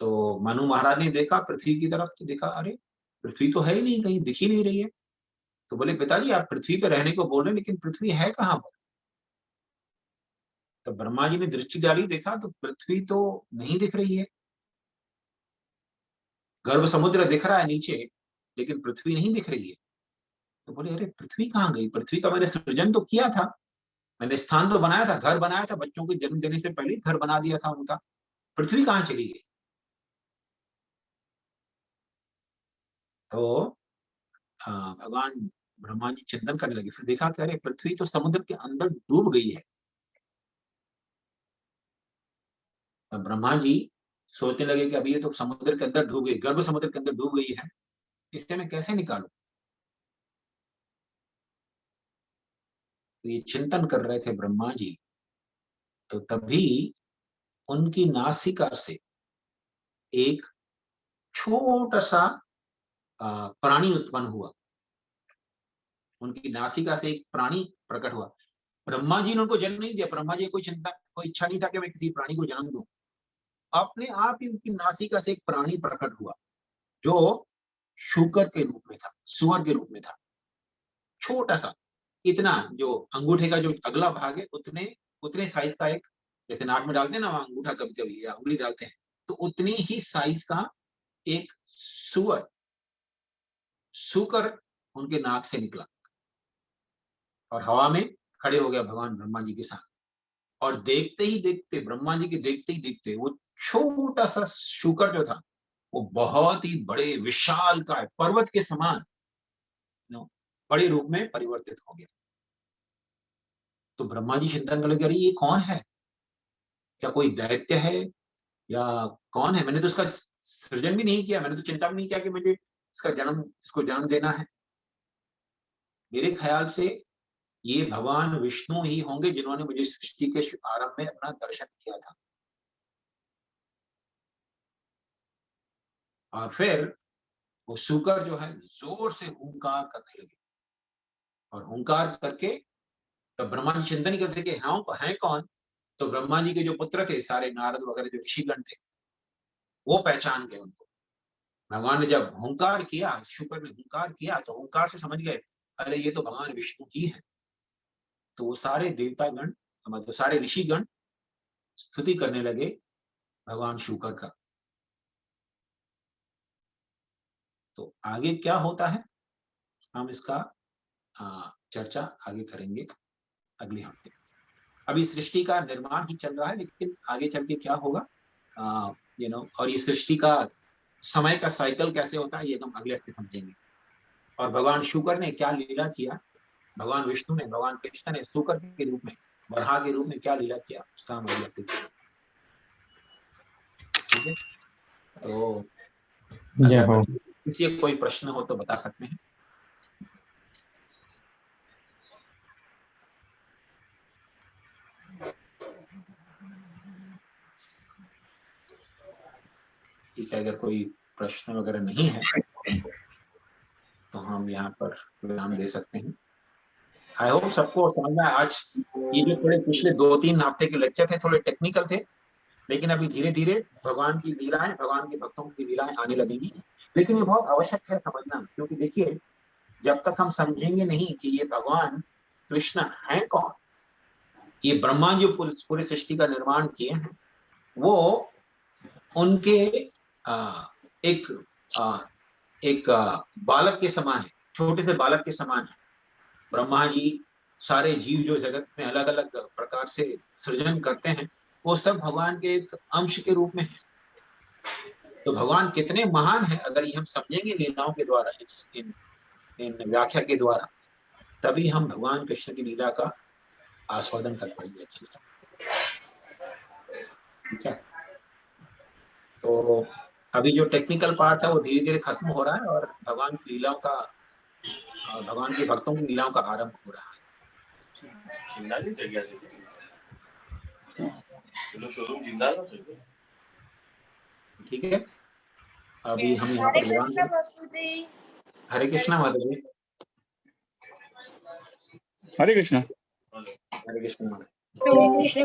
[SPEAKER 1] तो मनु महाराज ने देखा पृथ्वी की तरफ, तो देखा अरे पृथ्वी तो है ही नहीं, कहीं दिख ही नहीं रही है। तो बोले, पिताजी आप पृथ्वी पे रहने को बोल रहे हैं, लेकिन पृथ्वी है कहाँ पर? तो ब्रह्मा जी ने दृष्टि डाली, देखा तो पृथ्वी तो नहीं दिख रही है। गर्भ समुद्र दिख रहा है नीचे, लेकिन पृथ्वी नहीं दिख रही है। तो बोले, अरे पृथ्वी कहाँ गई? पृथ्वी का मैंने सृजन तो किया था, मैंने स्थान तो बनाया था, घर बनाया था, बच्चों को जन्म देने से पहले घर बना दिया था उनका, पृथ्वी कहाँ चली गई? तो भगवान ब्रह्मा जी चिंतन करने लगे, फिर देखा कि अरे पृथ्वी तो समुद्र के अंदर डूब गई है। तो ब्रह्मा जी सोचने लगे कि अभी ये तो समुद्र के अंदर डूब गई, गर्भ समुद्र के अंदर डूब गई है, इसे मैं कैसे निकालूं? तो ये चिंतन कर रहे थे ब्रह्मा जी। तो तभी उनकी नासिका से एक छोटा सा प्राणी उत्पन्न हुआ। उनकी नासिका से एक प्राणी प्रकट हुआ। ब्रह्मा जी ने उनको जन्म नहीं दिया, ब्रह्मा जी कोई इच्छा नहीं था कि मैं किसी प्राणी को जन्म दूं। अपने आप ही उनकी नासिका से एक प्राणी प्रकट हुआ, जो शूकर के रूप में था, सुअर के रूप में था। छोटा सा, इतना, जो अंगूठे का जो अगला भाग है उतने उतने साइज का एक, जैसे नाक में डालते हैं ना अंगूठा कभी कभी या उंगली डालते हैं, तो उतनी ही साइज का एक सुअर, सुकर उनके नाक से निकला और हवा में खड़े हो गया भगवान ब्रह्मा जी के साथ। और देखते ही देखते, ब्रह्मा जी के देखते ही देखते, वो छोटा सा शुकर जो था वो बहुत ही बड़े विशाल का पर्वत के समान बड़े रूप में परिवर्तित हो गया। तो ब्रह्मा जी चिंतन करने लगे, अरे ये कौन है? क्या कोई दैत्य है या कौन है? मैंने तो इसका सृजन भी नहीं किया, मैंने तो चिंता भी नहीं किया कि मुझे इसको जन्म देना है। मेरे ख्याल से ये भगवान विष्णु ही होंगे जिन्होंने मुझे सृष्टि के आरंभ में अपना दर्शन किया था। और फिर वो शुकर जो है जोर से हुंकार करने लगे, और हुंकार करके तब ब्रह्मा जी चिंतन करते कि हाँ है कौन? तो ब्रह्मा जी के जो पुत्र थे सारे, नारद वगैरह जो ऋषिगण थे, वो पहचान गए उनको। भगवान ने जब हुंकार किया, शुक्र ने हुंकार किया, तो हुंकार से समझ गए, अरे ये तो भगवान विष्णु जी है। तो वो सारे देवतागण, मतलब सारे ऋषिगण स्तुति करने लगे भगवान शुक्र का। तो आगे क्या होता है, हम इसका चर्चा आगे करेंगे अगले हफ्ते। अभी सृष्टि का निर्माण ही चल रहा है, लेकिन आगे चल के क्या होगा और ये सृष्टि का समय का साइकिल कैसे होता है, ये हम अगले हफ्ते समझेंगे। और भगवान शुक्र ने क्या लीला किया, भगवान विष्णु ने, भगवान कृष्ण ने शुक्र के रूप में, बरहा के रूप में क्या लीला किया, उसका हम अगले हफ्ते। ठीक है, तो अगर किसी को कोई प्रश्न हो तो बता सकते हैं। ठीक है, अगर कोई प्रश्न वगैरह नहीं है तो हम यहाँ पर विराम दे सकते हैं। आई होप सबको समझ में। आज ये जो थोड़े पिछले 2-3 हफ्ते के लेक्चर थे थोड़े टेक्निकल थे, लेकिन अभी धीरे धीरे भगवान की लीलाएं, भगवान के भक्तों की लीलाएं आने लगेंगी। लेकिन ये बहुत आवश्यक है समझना, क्योंकि देखिए जब तक हम समझेंगे नहीं कि ये भगवान कृष्ण है कौन, ये ब्रह्मा जो पूरी सृष्टि का निर्माण किए हैं, वो उनके एक बालक के समान है, छोटे से बालक के समान है। ब्रह्मा जी सारे जीव जो जगत में अलग अलग प्रकार से सृजन करते हैं, वो सब भगवान के एक अंश के रूप में है। तो भगवान कितने महान है अगर ये हम समझेंगे लीलाओं के द्वारा, इन व्याख्या के द्वारा, तभी हम भगवान कृष्ण की लीला का आस्वादन कर पाएंगे अच्छे से। ठीक है, तो अभी जो टेक्निकल पार्ट था वो धीरे धीरे खत्म हो रहा है और भगवान की लीलाओं का भगवान के भक्तों की लीलाओं का आरंभ हो रहा है। ठीक है, अभी हम यहाँ
[SPEAKER 2] हरे
[SPEAKER 1] पर विराम
[SPEAKER 2] कृष्ण
[SPEAKER 1] दें।
[SPEAKER 2] बापू जी।
[SPEAKER 1] हरे कृष्णा माता जी।
[SPEAKER 3] हरे कृष्णा।
[SPEAKER 1] हरे कृष्णा।
[SPEAKER 2] हरे कृष्ण बापू जी।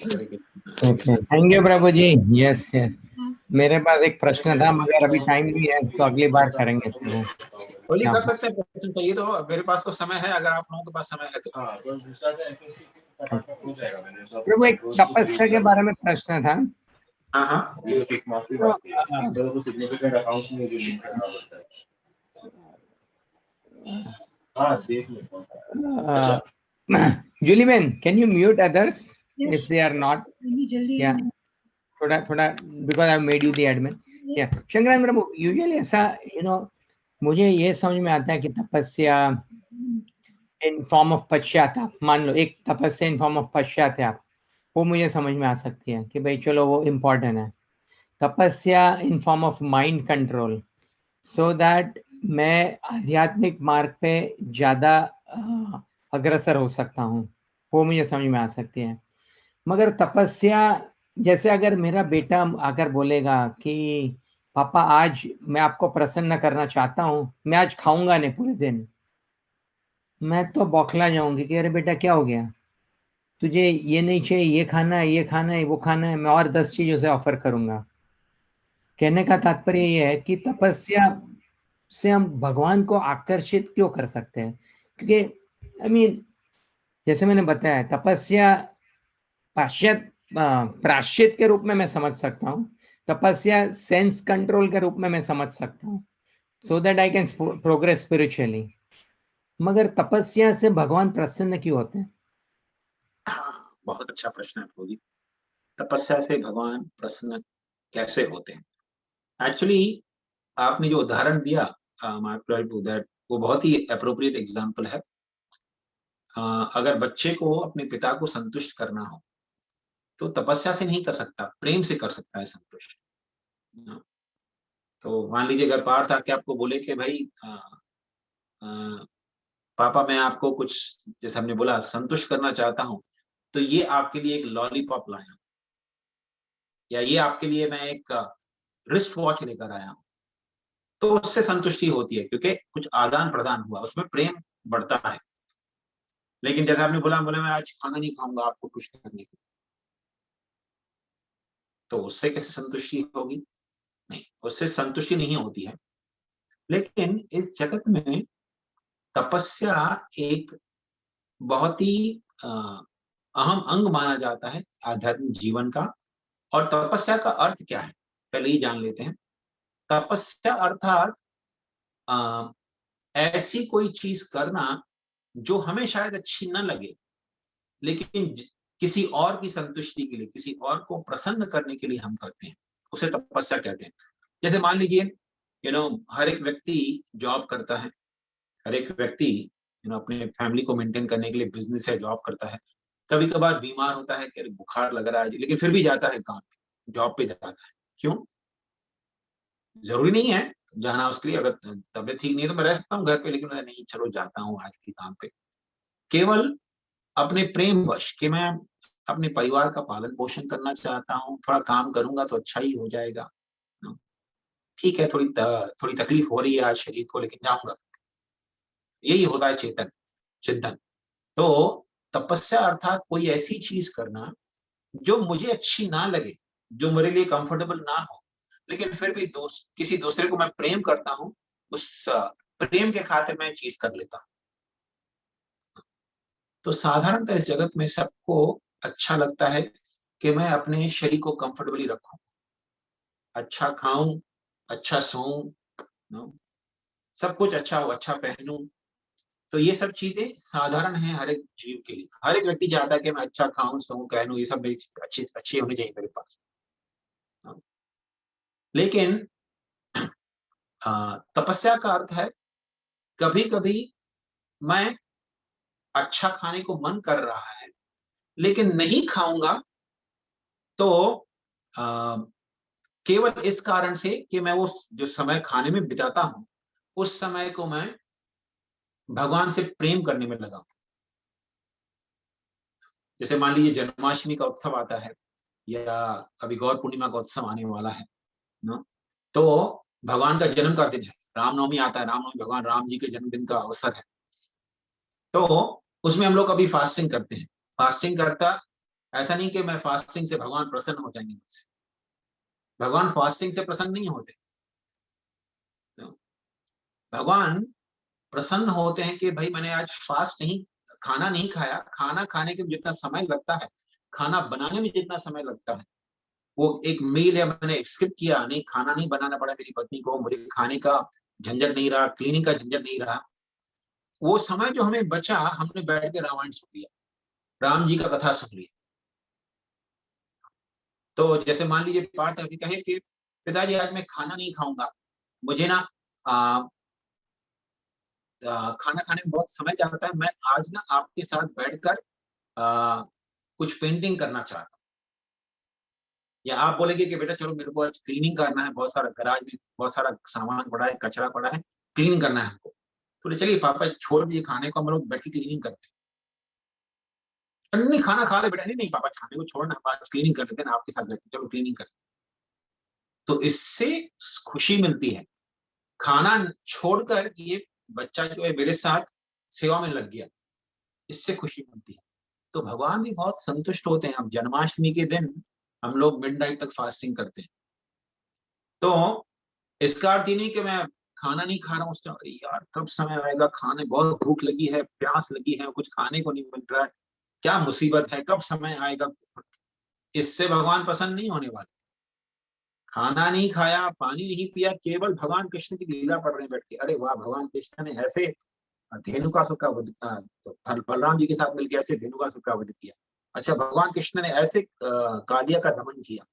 [SPEAKER 1] Hare Krishna.
[SPEAKER 4] Okay, thank you प्रभु जी। यस यस, मेरे पास एक प्रश्न था मगर अभी टाइम नहीं है, तो अगली बार करेंगे इसको।
[SPEAKER 1] होली कर सकते हैं, प्रश्न चाहिए तो मेरे पास तो समय है, अगर आप लोगों के पास समय है तो।
[SPEAKER 4] प्रभु एक तपस्या के बारे में प्रश्न था।
[SPEAKER 1] हाँ हाँ,
[SPEAKER 4] Julie man, can you mute others if they are not?
[SPEAKER 2] जल्दी
[SPEAKER 4] या थोड़ा थोड़ा, because I made you the admin. या शंकरानंद प्रभु, यूजुअली ऐसा मुझे ये समझ में आता है कि तपस्या इन फॉर्म ऑफ पश्चाताप, मान लो एक तपस्या इन फॉर्म ऑफ पश्चाताप, वो मुझे समझ में आ सकती है कि भाई चलो वो इम्पोर्टेंट है। तपस्या in form of mind control, so that मैं आध्यात्मिक मार्ग पे ज़्यादा अग्रसर हो सकता हूँ, वो मुझे समझ में आ सकती है। मगर तपस्या, जैसे अगर मेरा बेटा आकर बोलेगा कि पापा आज मैं आपको प्रसन्न करना चाहता हूँ, मैं आज खाऊंगा नहीं पूरे दिन, मैं तो बौखला जाऊंगी कि अरे बेटा क्या हो गया, तुझे ये नहीं चाहिए, ये खाना है, ये खाना है, वो खाना है, मैं और 10 चीज़ों से ऑफर करूंगा। कहने का तात्पर्य ये है कि तपस्या से हम भगवान को आकर्षित क्यों कर सकते हैं? क्योंकि आई मीन, जैसे मैंने बताया, तपस्या प्राश्चित के रूप में मैं समझ सकता हूँ, तपस्या सेंस कंट्रोल के रूप में मैं समझ सकता हूँ, so that I can progress spiritually. मगर तपस्या से भगवान प्रसन्न क्यों होते हैं?
[SPEAKER 1] हाँ, बहुत अच्छा प्रश्न है प्रभु जी। तपस्या से भगवान प्रसन्न कैसे होते हैं? एक्चुअली आपने जो उदाहरण दिया, वो बहुत ही अप्रोप्रिएट एग्जाम्पल है। अगर बच्चे को अपने पिता को संतुष्ट करना हो तो तपस्या से नहीं कर सकता, प्रेम से कर सकता है संतुष्ट। तो मान लीजिए अगर पार्थ आके आपको बोले कि भाई पापा मैं आपको कुछ, जैसे हमने बोला, संतुष्ट करना चाहता हूं, तो ये आपके लिए एक लॉलीपॉप लाया हूं, या ये आपके लिए मैं एक रिस्ट वॉच लेकर आया हूं, तो उससे संतुष्टि होती है क्योंकि कुछ आदान प्रदान हुआ, उसमें प्रेम बढ़ता है। लेकिन जैसे आपने बोला मैं आज खाना नहीं खाऊंगा आपको खुश करने के, तो उससे कैसे संतुष्टि होगी? नहीं, उससे संतुष्टि नहीं होती है। लेकिन इस जगत में तपस्या एक बहुत ही अहम अंग माना जाता है आध्यात्मिक जीवन का। और तपस्या का अर्थ क्या है, पहले ही जान लेते हैं। तपस्या अर्थात ऐसी कोई चीज करना जो हमें शायद अच्छी न लगे, लेकिन किसी और की संतुष्टि के लिए, किसी और को प्रसन्न करने के लिए हम करते हैं, उसे तपस्या कहते हैं। जैसे मान लीजिए हर एक व्यक्ति जॉब करता है, हर एक व्यक्ति अपने फैमिली को मेंटेन करने के लिए बिजनेस है, जॉब करता है। कभी कभार बीमार होता है कि बुखार लग रहा है, लेकिन फिर भी जाता है काम पे, जॉब पे जाता है। क्यों? जरूरी नहीं है जाना उसके लिए, अगर तबीयत ठीक नहीं है तो मैं रह सकता हूँ घर पे, लेकिन नहीं, चलो जाता हूँ आज भी काम पे, केवल अपने प्रेम वश कि मैं अपने परिवार का पालन पोषण करना चाहता हूँ, थोड़ा काम करूंगा तो अच्छा ही हो जाएगा। ठीक है, थोड़ी तकलीफ हो रही है आज शरीर को, लेकिन जाऊंगा। यही होता है चेतन चिंतन। तो तपस्या अर्थात कोई ऐसी चीज करना जो मुझे अच्छी ना लगे, जो मेरे लिए कंफर्टेबल ना हो, लेकिन फिर भी किसी दूसरे को मैं प्रेम करता हूँ, उस प्रेम के खातिर मैं चीज कर लेता हूँ। तो साधारणतः इस जगत में सबको अच्छा लगता है कि मैं अपने शरीर को कंफर्टेबली रखूं, अच्छा खाऊं, अच्छा सोऊं, सब कुछ अच्छा हो, अच्छा पहनूं। तो ये सब चीजें साधारण है हर एक जीव के लिए। हर एक व्यक्ति चाहता है कि मैं अच्छा खाऊं, सोऊं, पहनूं, ये सब अच्छी अच्छी होनी चाहिए मेरे पास। लेकिन तपस्या का अर्थ है कभी कभी मैं अच्छा खाने को मन कर रहा है लेकिन नहीं खाऊंगा, तो केवल इस कारण से कि मैं वो जो समय खाने में बिताता हूं, उस समय को मैं भगवान से प्रेम करने में लगाऊं। जैसे मान लीजिए जन्माष्टमी का उत्सव आता है या अभी गौर पूर्णिमा का उत्सव आने वाला है ना, तो भगवान का जन्म का दिन है, रामनवमी आता है, रामनवमी भगवान राम जी के जन्मदिन का अवसर है, तो उसमें हम लोग कभी फास्टिंग करते हैं। फास्टिंग करता ऐसा नहीं कि मैं फास्टिंग से भगवान प्रसन्न हो जाएंगे मुझसे, भगवान फास्टिंग से प्रसन्न नहीं होते। भगवान प्रसन्न होते हैं कि भाई मैंने आज फास्ट नहीं, खाना नहीं खाया, खाना खाने के जितना समय लगता है, खाना बनाने में जितना समय लगता है, वो एक मील या मैंने स्किप किया, नहीं खाना नहीं बनाना पड़ा मेरी पत्नी को, मुझे खाने का झंझट नहीं रहा, क्लीनिंग का झंझट नहीं रहा, वो समय जो हमें बचा हमने बैठ के रामायण सुन लिया, राम जी का कथा सुन लिया। तो जैसे मान लीजिए पार्थ आके कहे कि पिताजी आज मैं खाना नहीं खाऊंगा, मुझे ना खाना खाने में बहुत समय जाता है, मैं आज ना आपके साथ बैठकर कुछ पेंटिंग करना चाहता हूँ। या आप बोलेंगे कि बेटा चलो मेरे को आज क्लीनिंग करना है, बहुत सारा गराज में बहुत सारा सामान पड़ा है, कचरा पड़ा है, क्लीनिंग करना है हमको। तो चलिए पापा छोड़ दिए खाने को, हम लोग बैठ के क्लीनिंग करते हैं। नहीं खाना खा ले बेटा, नहीं नहीं पापा खाने को छोड़ना, आज क्लीनिंग कर लेते हैं आपके साथ बैठ के, चलो क्लीनिंग कर। तो इससे खुशी मिलती है, खाना छोड़कर ये बच्चा जो है मेरे साथ सेवा में लग गया, इससे खुशी मिलती है। तो भगवान भी बहुत संतुष्ट होते हैं। अब जन्माष्टमी के दिन हम लोग मिडनाइट तक फास्टिंग करते हैं, तो इसका अर्थ ही नहीं कि मैं खाना नहीं खा रहा हूँ, अरे यार कब समय आएगा, खाने बहुत भूख लगी है, प्यास लगी है, कुछ खाने को नहीं मिल रहा है, क्या मुसीबत है, कब समय आएगा। इससे भगवान प्रसन्न नहीं होने वाले। खाना नहीं खाया, पानी नहीं पिया, केवल भगवान कृष्ण की लीला पढ़ रहे हैं बैठ के, अरे वाह भगवान कृष्ण ने ऐसे धेनुकासुर का वध, बलराम जी के साथ मिलकर ऐसे धेनुकासुर का वध किया, अच्छा भगवान कृष्ण ने ऐसे कालिया का दमन किया,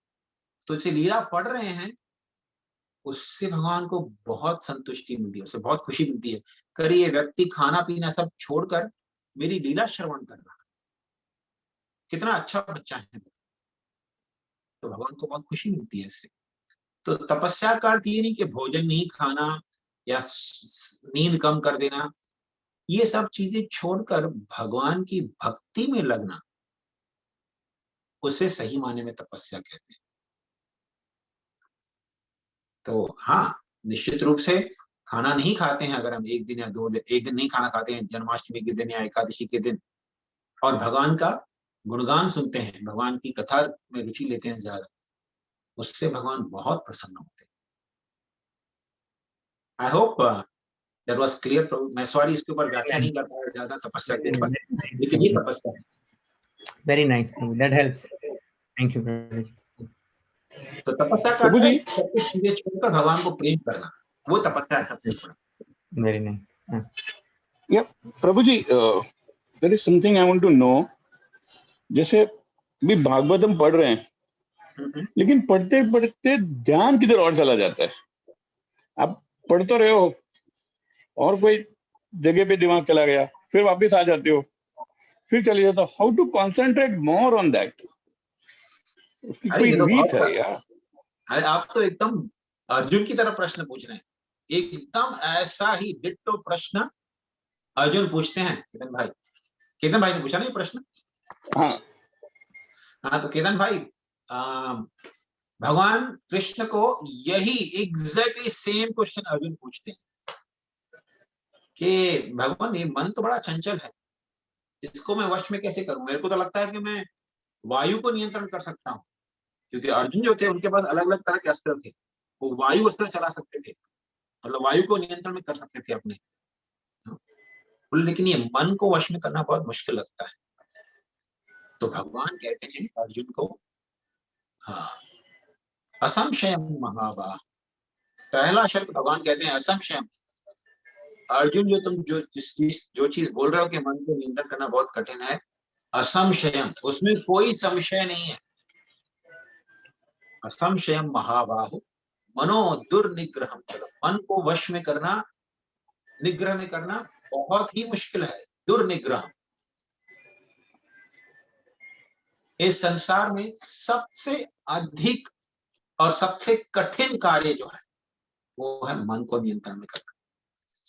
[SPEAKER 1] तो इसे लीला पढ़ रहे हैं, उससे भगवान को बहुत संतुष्टि मिलती है, उससे बहुत खुशी मिलती है। करिए ये व्यक्ति खाना पीना सब छोड़कर मेरी लीला श्रवण कर रहा है, कितना अच्छा बच्चा है, तो भगवान को बहुत खुशी मिलती है इससे। तो तपस्या का अर्थ ये नहीं कि भोजन नहीं खाना या नींद कम कर देना, ये सब चीजें छोड़कर भगवान की भक्ति में लगना, उसे सही मायने में तपस्या कहते हैं। तो हाँ, निश्चित रूप से खाना नहीं खाते हैं, अगर हम एक दिन या 2 दिन, एक दिन नहीं खाना खाते हैं जन्माष्टमी के दिन या एकादशी के दिन, और भगवान का गुणगान सुनते हैं, भगवान की कथा में रुचि लेते हैं ज्यादा, उससे भगवान बहुत प्रसन्न होते हैं। I hope that was clear. मैं सॉरी इसके ऊपर व्याख्या नहीं कर पाया ज्यादा तपस्या के ऊपर, लेकिन ये तपस्या है।
[SPEAKER 4] वेरी नाइस प्रभु, दैट हेल्प्स, थैंक यू प्रभु।
[SPEAKER 1] तो तपस्या का अर्थ है सब कुछ चीजें छोड़कर भगवान को प्रेम करना, वो तपस्या है सबसे बड़ा।
[SPEAKER 4] Very nice.
[SPEAKER 3] या प्रभु जी, there is something I want to know. जैसे भी भागवतम पढ़ रहे हैं, लेकिन पढ़ते पढ़ते ध्यान किधर और चला जाता है। आप पढ़ तो रहे हो और कोई जगह पे दिमाग चला गया, फिर वापस आ जाते हो, फिर चले जाता हो। How to concentrate more on that? उसकी कोई रीत है यार?
[SPEAKER 1] अरे आप तो एकदम अर्जुन की तरह प्रश्न पूछ रहे हैं, एकदम ऐसा ही डिट्टो प्रश्न अर्जुन पूछते हैं केतन भाई ने पूछा नहीं प्रश्न। हाँ तो केतन भाई, भगवान कृष्ण को यही एग्जैक्टली सेम क्वेश्चन अर्जुन पूछते हैं कि भगवान ये मन तो बड़ा चंचल है, इसको मैं वश में कैसे करूं? मेरे को तो लगता है कि मैं वायु को नियंत्रण कर सकता हूँ, क्योंकि अर्जुन जो थे उनके पास अलग अलग तरह के अस्त्र थे, वो वायु अस्त्र चला सकते थे, मतलब वायु को नियंत्रण में कर सकते थे अपने, लेकिन ये मन को वश में करना बहुत मुश्किल लगता है। तो भगवान कहते हैं अर्जुन को, हाँ असंशयम महाबाह, पहला शब्द भगवान कहते हैं असंशयम। अर्जुन जो चीज बोल रहे हो कि मन को नियंत्रण करना बहुत कठिन है, असंशयम, उसमें कोई संशय नहीं है। असंशयम महाबाहु मनो दुर्निग्रहम चलो, मन को वश में करना, निग्रह में करना बहुत ही मुश्किल है। दुर्निग्रह, इस संसार में सबसे अधिक और सबसे कठिन कार्य जो है वो है मन को नियंत्रण में करना।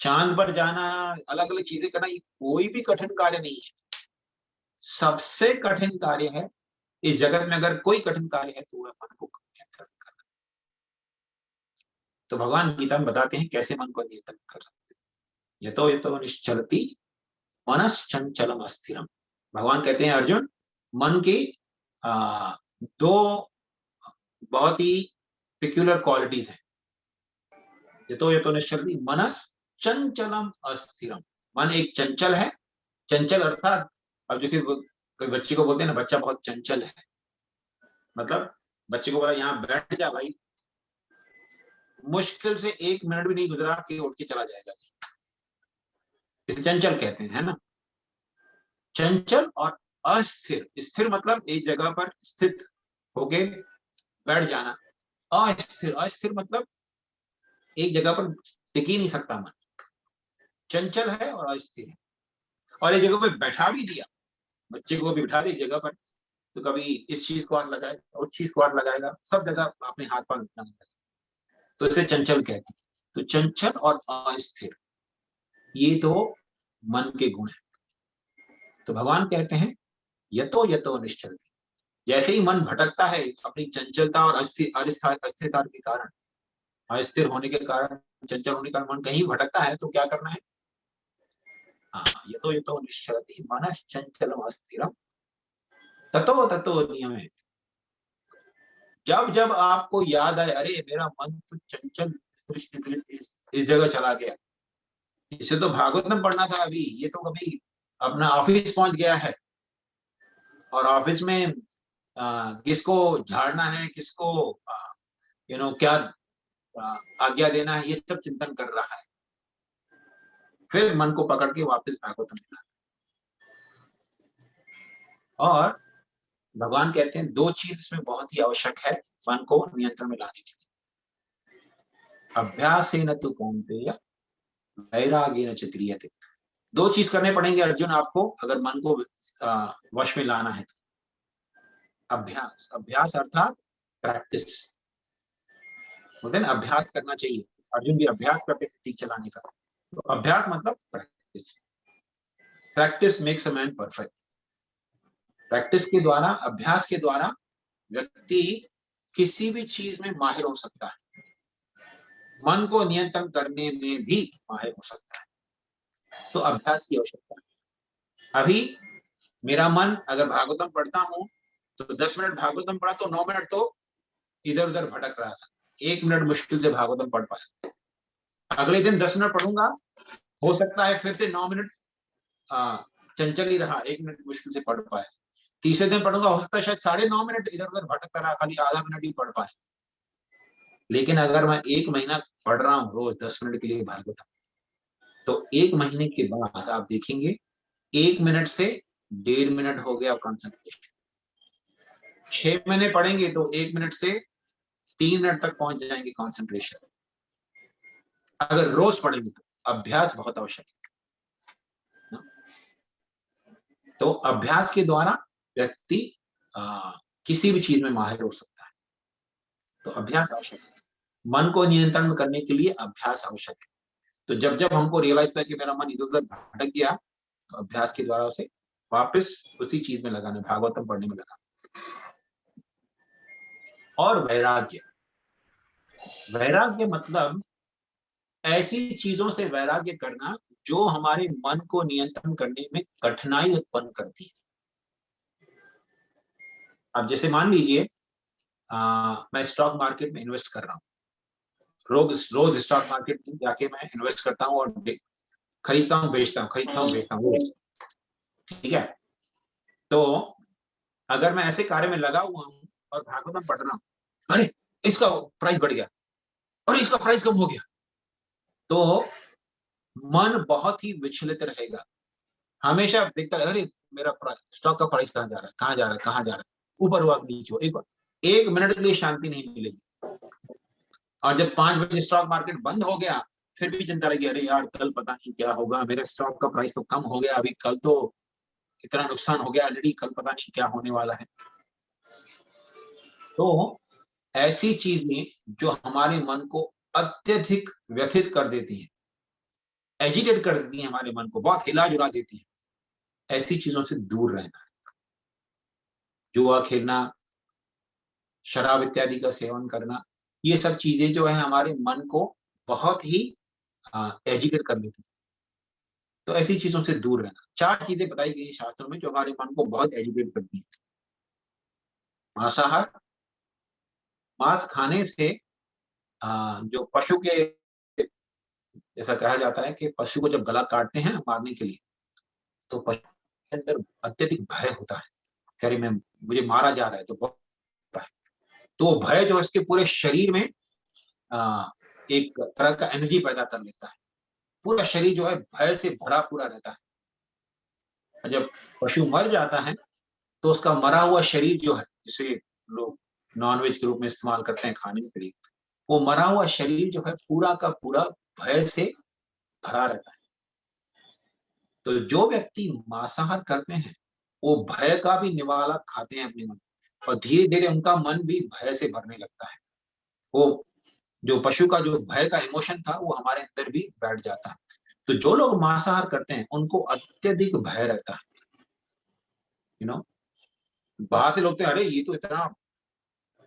[SPEAKER 1] चांद पर जाना, अलग अलग चीजें करना, ये कोई भी कठिन कार्य नहीं है। सबसे कठिन कार्य है इस जगत में, अगर कोई कठिन कार्य है तो वह मन को नियंत्रण करना। तो भगवान गीता में बताते हैं कैसे मन को नियंत्रण कर सकते हैं। यतो यतो निश्चलति मनश्चंचलम अस्थिरम। भगवान कहते हैं अर्जुन, मन की दो बहुत ही पिक्यूलर क्वालिटीज हैं। यतो यतो निश्चलति मनश्चंचलम अस्थिरम। मन एक चंचल है। चंचल अर्थात, अब जो कोई बच्चे को बोलते हैं ना, बच्चा बहुत चंचल है, मतलब बच्चे को बोला यहाँ बैठ जा भाई, मुश्किल से 1 मिनट भी नहीं गुजरा कि उठ के चला जाएगा। इसे चंचल कहते हैं, है ना। चंचल और अस्थिर। स्थिर मतलब एक जगह पर स्थित होके बैठ जाना। अस्थिर, अस्थिर मतलब एक जगह पर टिक ही नहीं सकता मन। चंचल है और अस्थिर है। और एक जगह पर बैठा भी दिया, बच्चे को भी बिठा दे जगह पर, तो कभी इस चीज को हाथ लगाएगा, उस चीज को हाथ लगाएगा, सब जगह अपने हाथ पांव लगाएगा, तो इसे चंचल कहते हैं। तो चंचल और अस्थिर, ये तो मन के गुण है। तो भगवान कहते हैं यतो यतो निश्चलति। जैसे ही मन भटकता है अपनी चंचलता और अस्थिरता के कारण, अस्थिर होने के कारण, चंचल होने के कारण मन कहीं भटकता है, तो क्या करना है? यतो यतो निश्चलति मनश्चंचलम अस्थिरम ततो ततो नियमेत। जब जब आपको याद आए, अरे मेरा मन तो चंचल इस जगह चला गया, इसे तो भागवतम पढ़ना था अभी, ये तो कभी अपना ऑफिस पहुंच गया है, और ऑफिस में किसको झाड़ना है, किसको क्या आज्ञा देना है, ये सब चिंतन कर रहा है। फिर मन को पकड़ के वापस भागवतम में लाना। और भगवान कहते हैं 2 चीज इसमें बहुत ही आवश्यक है मन को नियंत्रण में लाने के लिए। अभ्यासेन तु कौन्तेय वैराग्येन च क्रियते। 2 चीज करने पड़ेंगे अर्जुन आपको, अगर मन को वश में लाना है तो। अभ्यास, अभ्यास अर्थात प्रैक्टिस। बोलते हैं ना, अभ्यास करना चाहिए। अर्जुन भी अभ्यास करते थे तीर चलाने का। तो अभ्यास मतलब practice. Practice makes a man perfect. Practice के द्वारा, अभ्यास के द्वारा व्यक्ति किसी भी चीज में माहिर हो सकता है। मन को नियंत्रण करने में भी माहिर हो सकता है। तो अभ्यास की आवश्यकता है। अभी मेरा मन, अगर भागवतम पढ़ता हूं तो 10 मिनट भागवतम पढ़ा तो 9 मिनट तो इधर उधर भटक रहा था, 1 मिनट मुश्किल से भागवतम पढ़ पाया। अगले दिन 10 मिनट पढ़ूंगा, हो सकता है फिर से 9 मिनट चंचल ही रहा, 1 मिनट मुश्किल से पढ़ पाया। तीसरे दिन पढ़ूंगा, हो सकता है शायद 9.5 मिनट इधर उधर भटकता रहा, खाली आधा मिनट ही पढ़ पाए। लेकिन अगर मैं 1 महीना पढ़ रहा हूँ रोज 10 मिनट के लिए भागवतम, तो 1 महीने के बाद आप देखेंगे 1 मिनट से 1.5 मिनट हो गया कंसंट्रेशन। 6 महीने पढ़ेंगे तो 1 मिनट से 3 मिनट तक पहुंच जाएंगे कंसंट्रेशन। अगर रोज पढ़ेंगे तो अभ्यास बहुत आवश्यक है। तो अभ्यास के द्वारा व्यक्ति किसी भी चीज में माहिर हो सकता है। तो अभ्यास आवश्यक है। मन को नियंत्रण में करने के लिए अभ्यास आवश्यक है। तो जब जब हमको रियलाइज हुआ कि मेरा मन इधर उधर भटक गया, तो अभ्यास के द्वारा उसे वापस उसी चीज में लगाना, भागवतम पढ़ने में लगाना। और वैराग्य, वैराग्य मतलब ऐसी चीजों से वैराग्य करना जो हमारे मन को नियंत्रण करने में कठिनाई उत्पन्न करती है। अब जैसे मान लीजिए मैं स्टॉक मार्केट में इन्वेस्ट कर रहा हूँ, रोज स्टॉक मार्केट में जाके मैं इन्वेस्ट करता हूँ और खरीदता हूँ बेचता हूँ, खरीदता हूँ बेचता हूँ, ठीक है। तो अगर मैं ऐसे कार्य में लगा हुआ हूँ और भागवतम पढ़ रहा हूँ, अरे इसका प्राइस बढ़ गया, अरे इसका प्राइस कम हो गया, तो मन बहुत ही विचलित रहेगा। हमेशा देखता है, अरे मेरा स्टॉक का प्राइस कहाँ जा रहा है, कहाँ जा रहा है, कहाँ जा रहा है, ऊपर हुआ नीचे हुआ। एक मिनट के लिए शांति नहीं मिलेगी। और जब 5 बजे स्टॉक मार्केट बंद हो गया, फिर भी चिंता लगी, अरे यार कल पता नहीं क्या होगा, मेरे स्टॉक का प्राइस तो कम हो गया, अभी कल तो इतना नुकसान हो गया ऑलरेडी, कल पता नहीं क्या होने वाला है। तो ऐसी चीजें जो हमारे मन को अत्यधिक व्यथित कर देती है, एजिटेट कर देती हैं हमारे मन को, बहुत हिला जुला देती हैं, ऐसी चीजों से दूर रहना है। जुआ खेलना, शराब इत्यादि का सेवन करना, ये सब चीजें जो है हमारे मन को बहुत ही एजिटेट कर देती है। तो ऐसी चीजों से दूर रहना। 4 चीजें बताई गई शास्त्रों में जो हमारे मन को बहुत एजिटेट करती है। मांसाहार, मांस खाने से जो पशु के, जैसा कहा जाता है कि पशु को जब गला काटते हैं मारने के लिए, तो पशु के अंदर अत्यधिक भय होता है, कह मैं मुझे मारा जा रहा है, तो बहुत है। तो भय जो है उसके पूरे शरीर में एक तरह का एनर्जी पैदा कर लेता है, पूरा शरीर जो है भय से भरा पूरा रहता है। जब पशु मर जाता है तो उसका मरा हुआ शरीर जो है, जिसे लोग नॉनवेज के रूप में इस्तेमाल करते हैं खाने के लिए, वो मरा हुआ शरीर जो है पूरा का पूरा भय से भरा रहता है। तो जो व्यक्ति मांसाहार करते हैं वो भय का भी निवाला खाते हैं अपने मन, और धीरे धीरे उनका मन भी भय से भरने लगता है। वो जो पशु का जो भय का इमोशन था वो हमारे अंदर भी बैठ जाता है। तो जो लोग मांसाहार करते हैं उनको अत्यधिक भय रहता है। बाहर से लोग अरे ये तो इतना,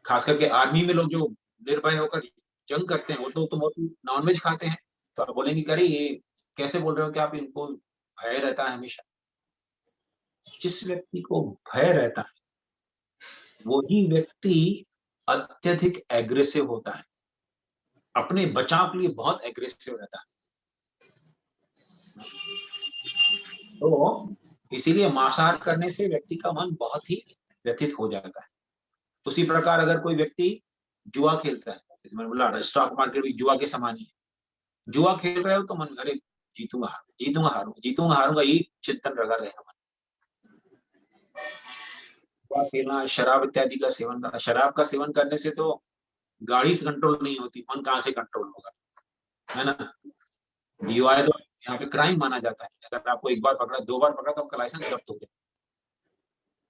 [SPEAKER 1] खास करके आर्मी में लोग जो निर्भय होकर जंग करते हैं वो तो नॉनवेज खाते हैं, तो आप बोलेंगे अरे ये कैसे बोल रहे हो कि आप, इनको भय रहता है हमेशा। जिस व्यक्ति को भय रहता है वही व्यक्ति अत्यधिक एग्रेसिव होता है, अपने बचाव के लिए बहुत एग्रेसिव रहता है। तो इसीलिए मांसाहार करने से व्यक्ति का मन बहुत ही व्यथित हो जाता है। उसी प्रकार अगर कोई व्यक्ति जुआ खेलता है, जैसे मैंने बोला स्टॉक मार्केट भी जुआ के समान ही है। जुआ खेल रहे हो तो मन अरे जीतूंगा जीतूंगा हारूंगा जीतूंगा हारूंगा, यही चिंतन लगा रहेगा मन। जुआ खेलना, शराब इत्यादि का सेवन करना, शराब का सेवन करने से तो गाड़ी कंट्रोल नहीं होती, मन कहाँ से कंट्रोल होगा, है ना। DUI तो यहाँ पे क्राइम माना जाता है। अगर आपको एक बार पकड़ा, 2 बार पकड़ा तो आपका लाइसेंस जब्त हो गया,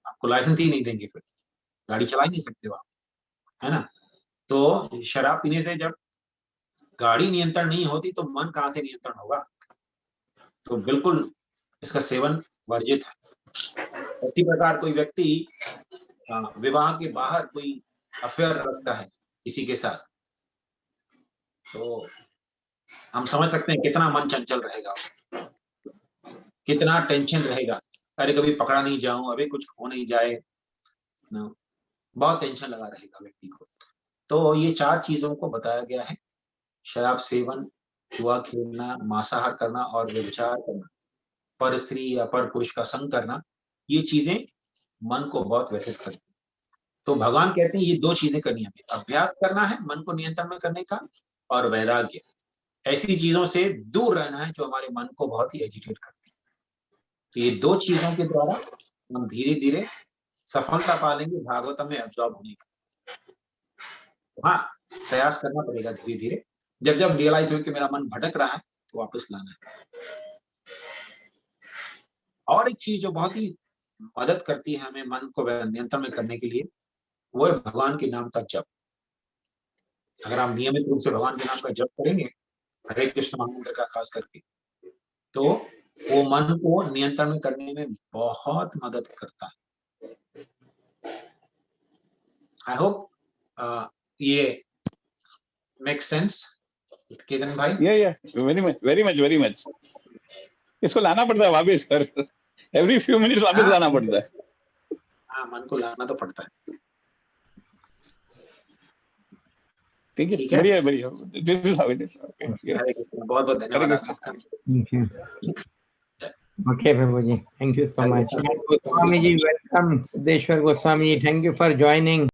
[SPEAKER 1] आपको लाइसेंस ही नहीं देंगे, फिर गाड़ी चला ही नहीं सकते हो आप, है ना। तो शराब पीने से जब गाड़ी नियंत्रण नहीं होती तो मन कहाँ से नियंत्रण होगा। तो बिल्कुल इसका सेवन वर्जित है। इसी प्रकार कोई व्यक्ति विवाह के बाहर कोई अफेयर रखता है किसी के साथ, तो हम समझ सकते हैं कितना मन चंचल रहेगा, कितना टेंशन रहेगा, अरे कभी पकड़ा नहीं जाऊं, अभी कुछ हो नहीं जाए ना, बहुत टेंशन लगा रहेगा व्यक्ति को। तो ये 4 चीजों को बताया गया है, शराब सेवन, जुआ खेलना, मांसाहार करना और व्यभिचार करना, पर स्त्री या पर पुरुष का संग करना, ये चीजें मन को बहुत व्यथित करती हैं। तो भगवान कहते हैं ये 2 चीजें करनी है, अभ्यास करना है मन को नियंत्रण में करने का, और वैराग्य, ऐसी चीजों से दूर रहना है जो हमारे मन को बहुत ही एजिटेट करती है। तो ये 2 चीजों के द्वारा हम धीरे धीरे सफलता पा लेंगे भागवतम में एब्जॉर्ब होने का। हाँ, प्रयास करना पड़ेगा धीरे धीरे, जब जब रियलाइज हो कि मेरा मन भटक रहा है तो वापस लाना है। और एक चीज जो बहुत ही मदद करती है हमें मन को नियंत्रण में करने के लिए, वो है भगवान के नाम का जप। अगर आप नियमित रूप से भगवान के नाम का जप करेंगे, हरे कृष्ण महामंत्र का खास करके, तो वो मन को नियंत्रण में करने में बहुत मदद करता है। आई होप ये मेक सेंस केतन भाई।
[SPEAKER 3] वेरी मच इसको लाना पड़ता है वापस, एवरी फ्यू मिनट्स वापस लाना पड़ता है।
[SPEAKER 1] हाँ, मन को लाना तो पड़ता है।
[SPEAKER 3] ठीक है, बढ़िया बढ़िया।
[SPEAKER 1] बहुत बहुत धन्यवाद।
[SPEAKER 4] Okay, Prabhuji. Thank you so much. Goswami ji, welcome. Siddheshwar Goswami, thank you for joining.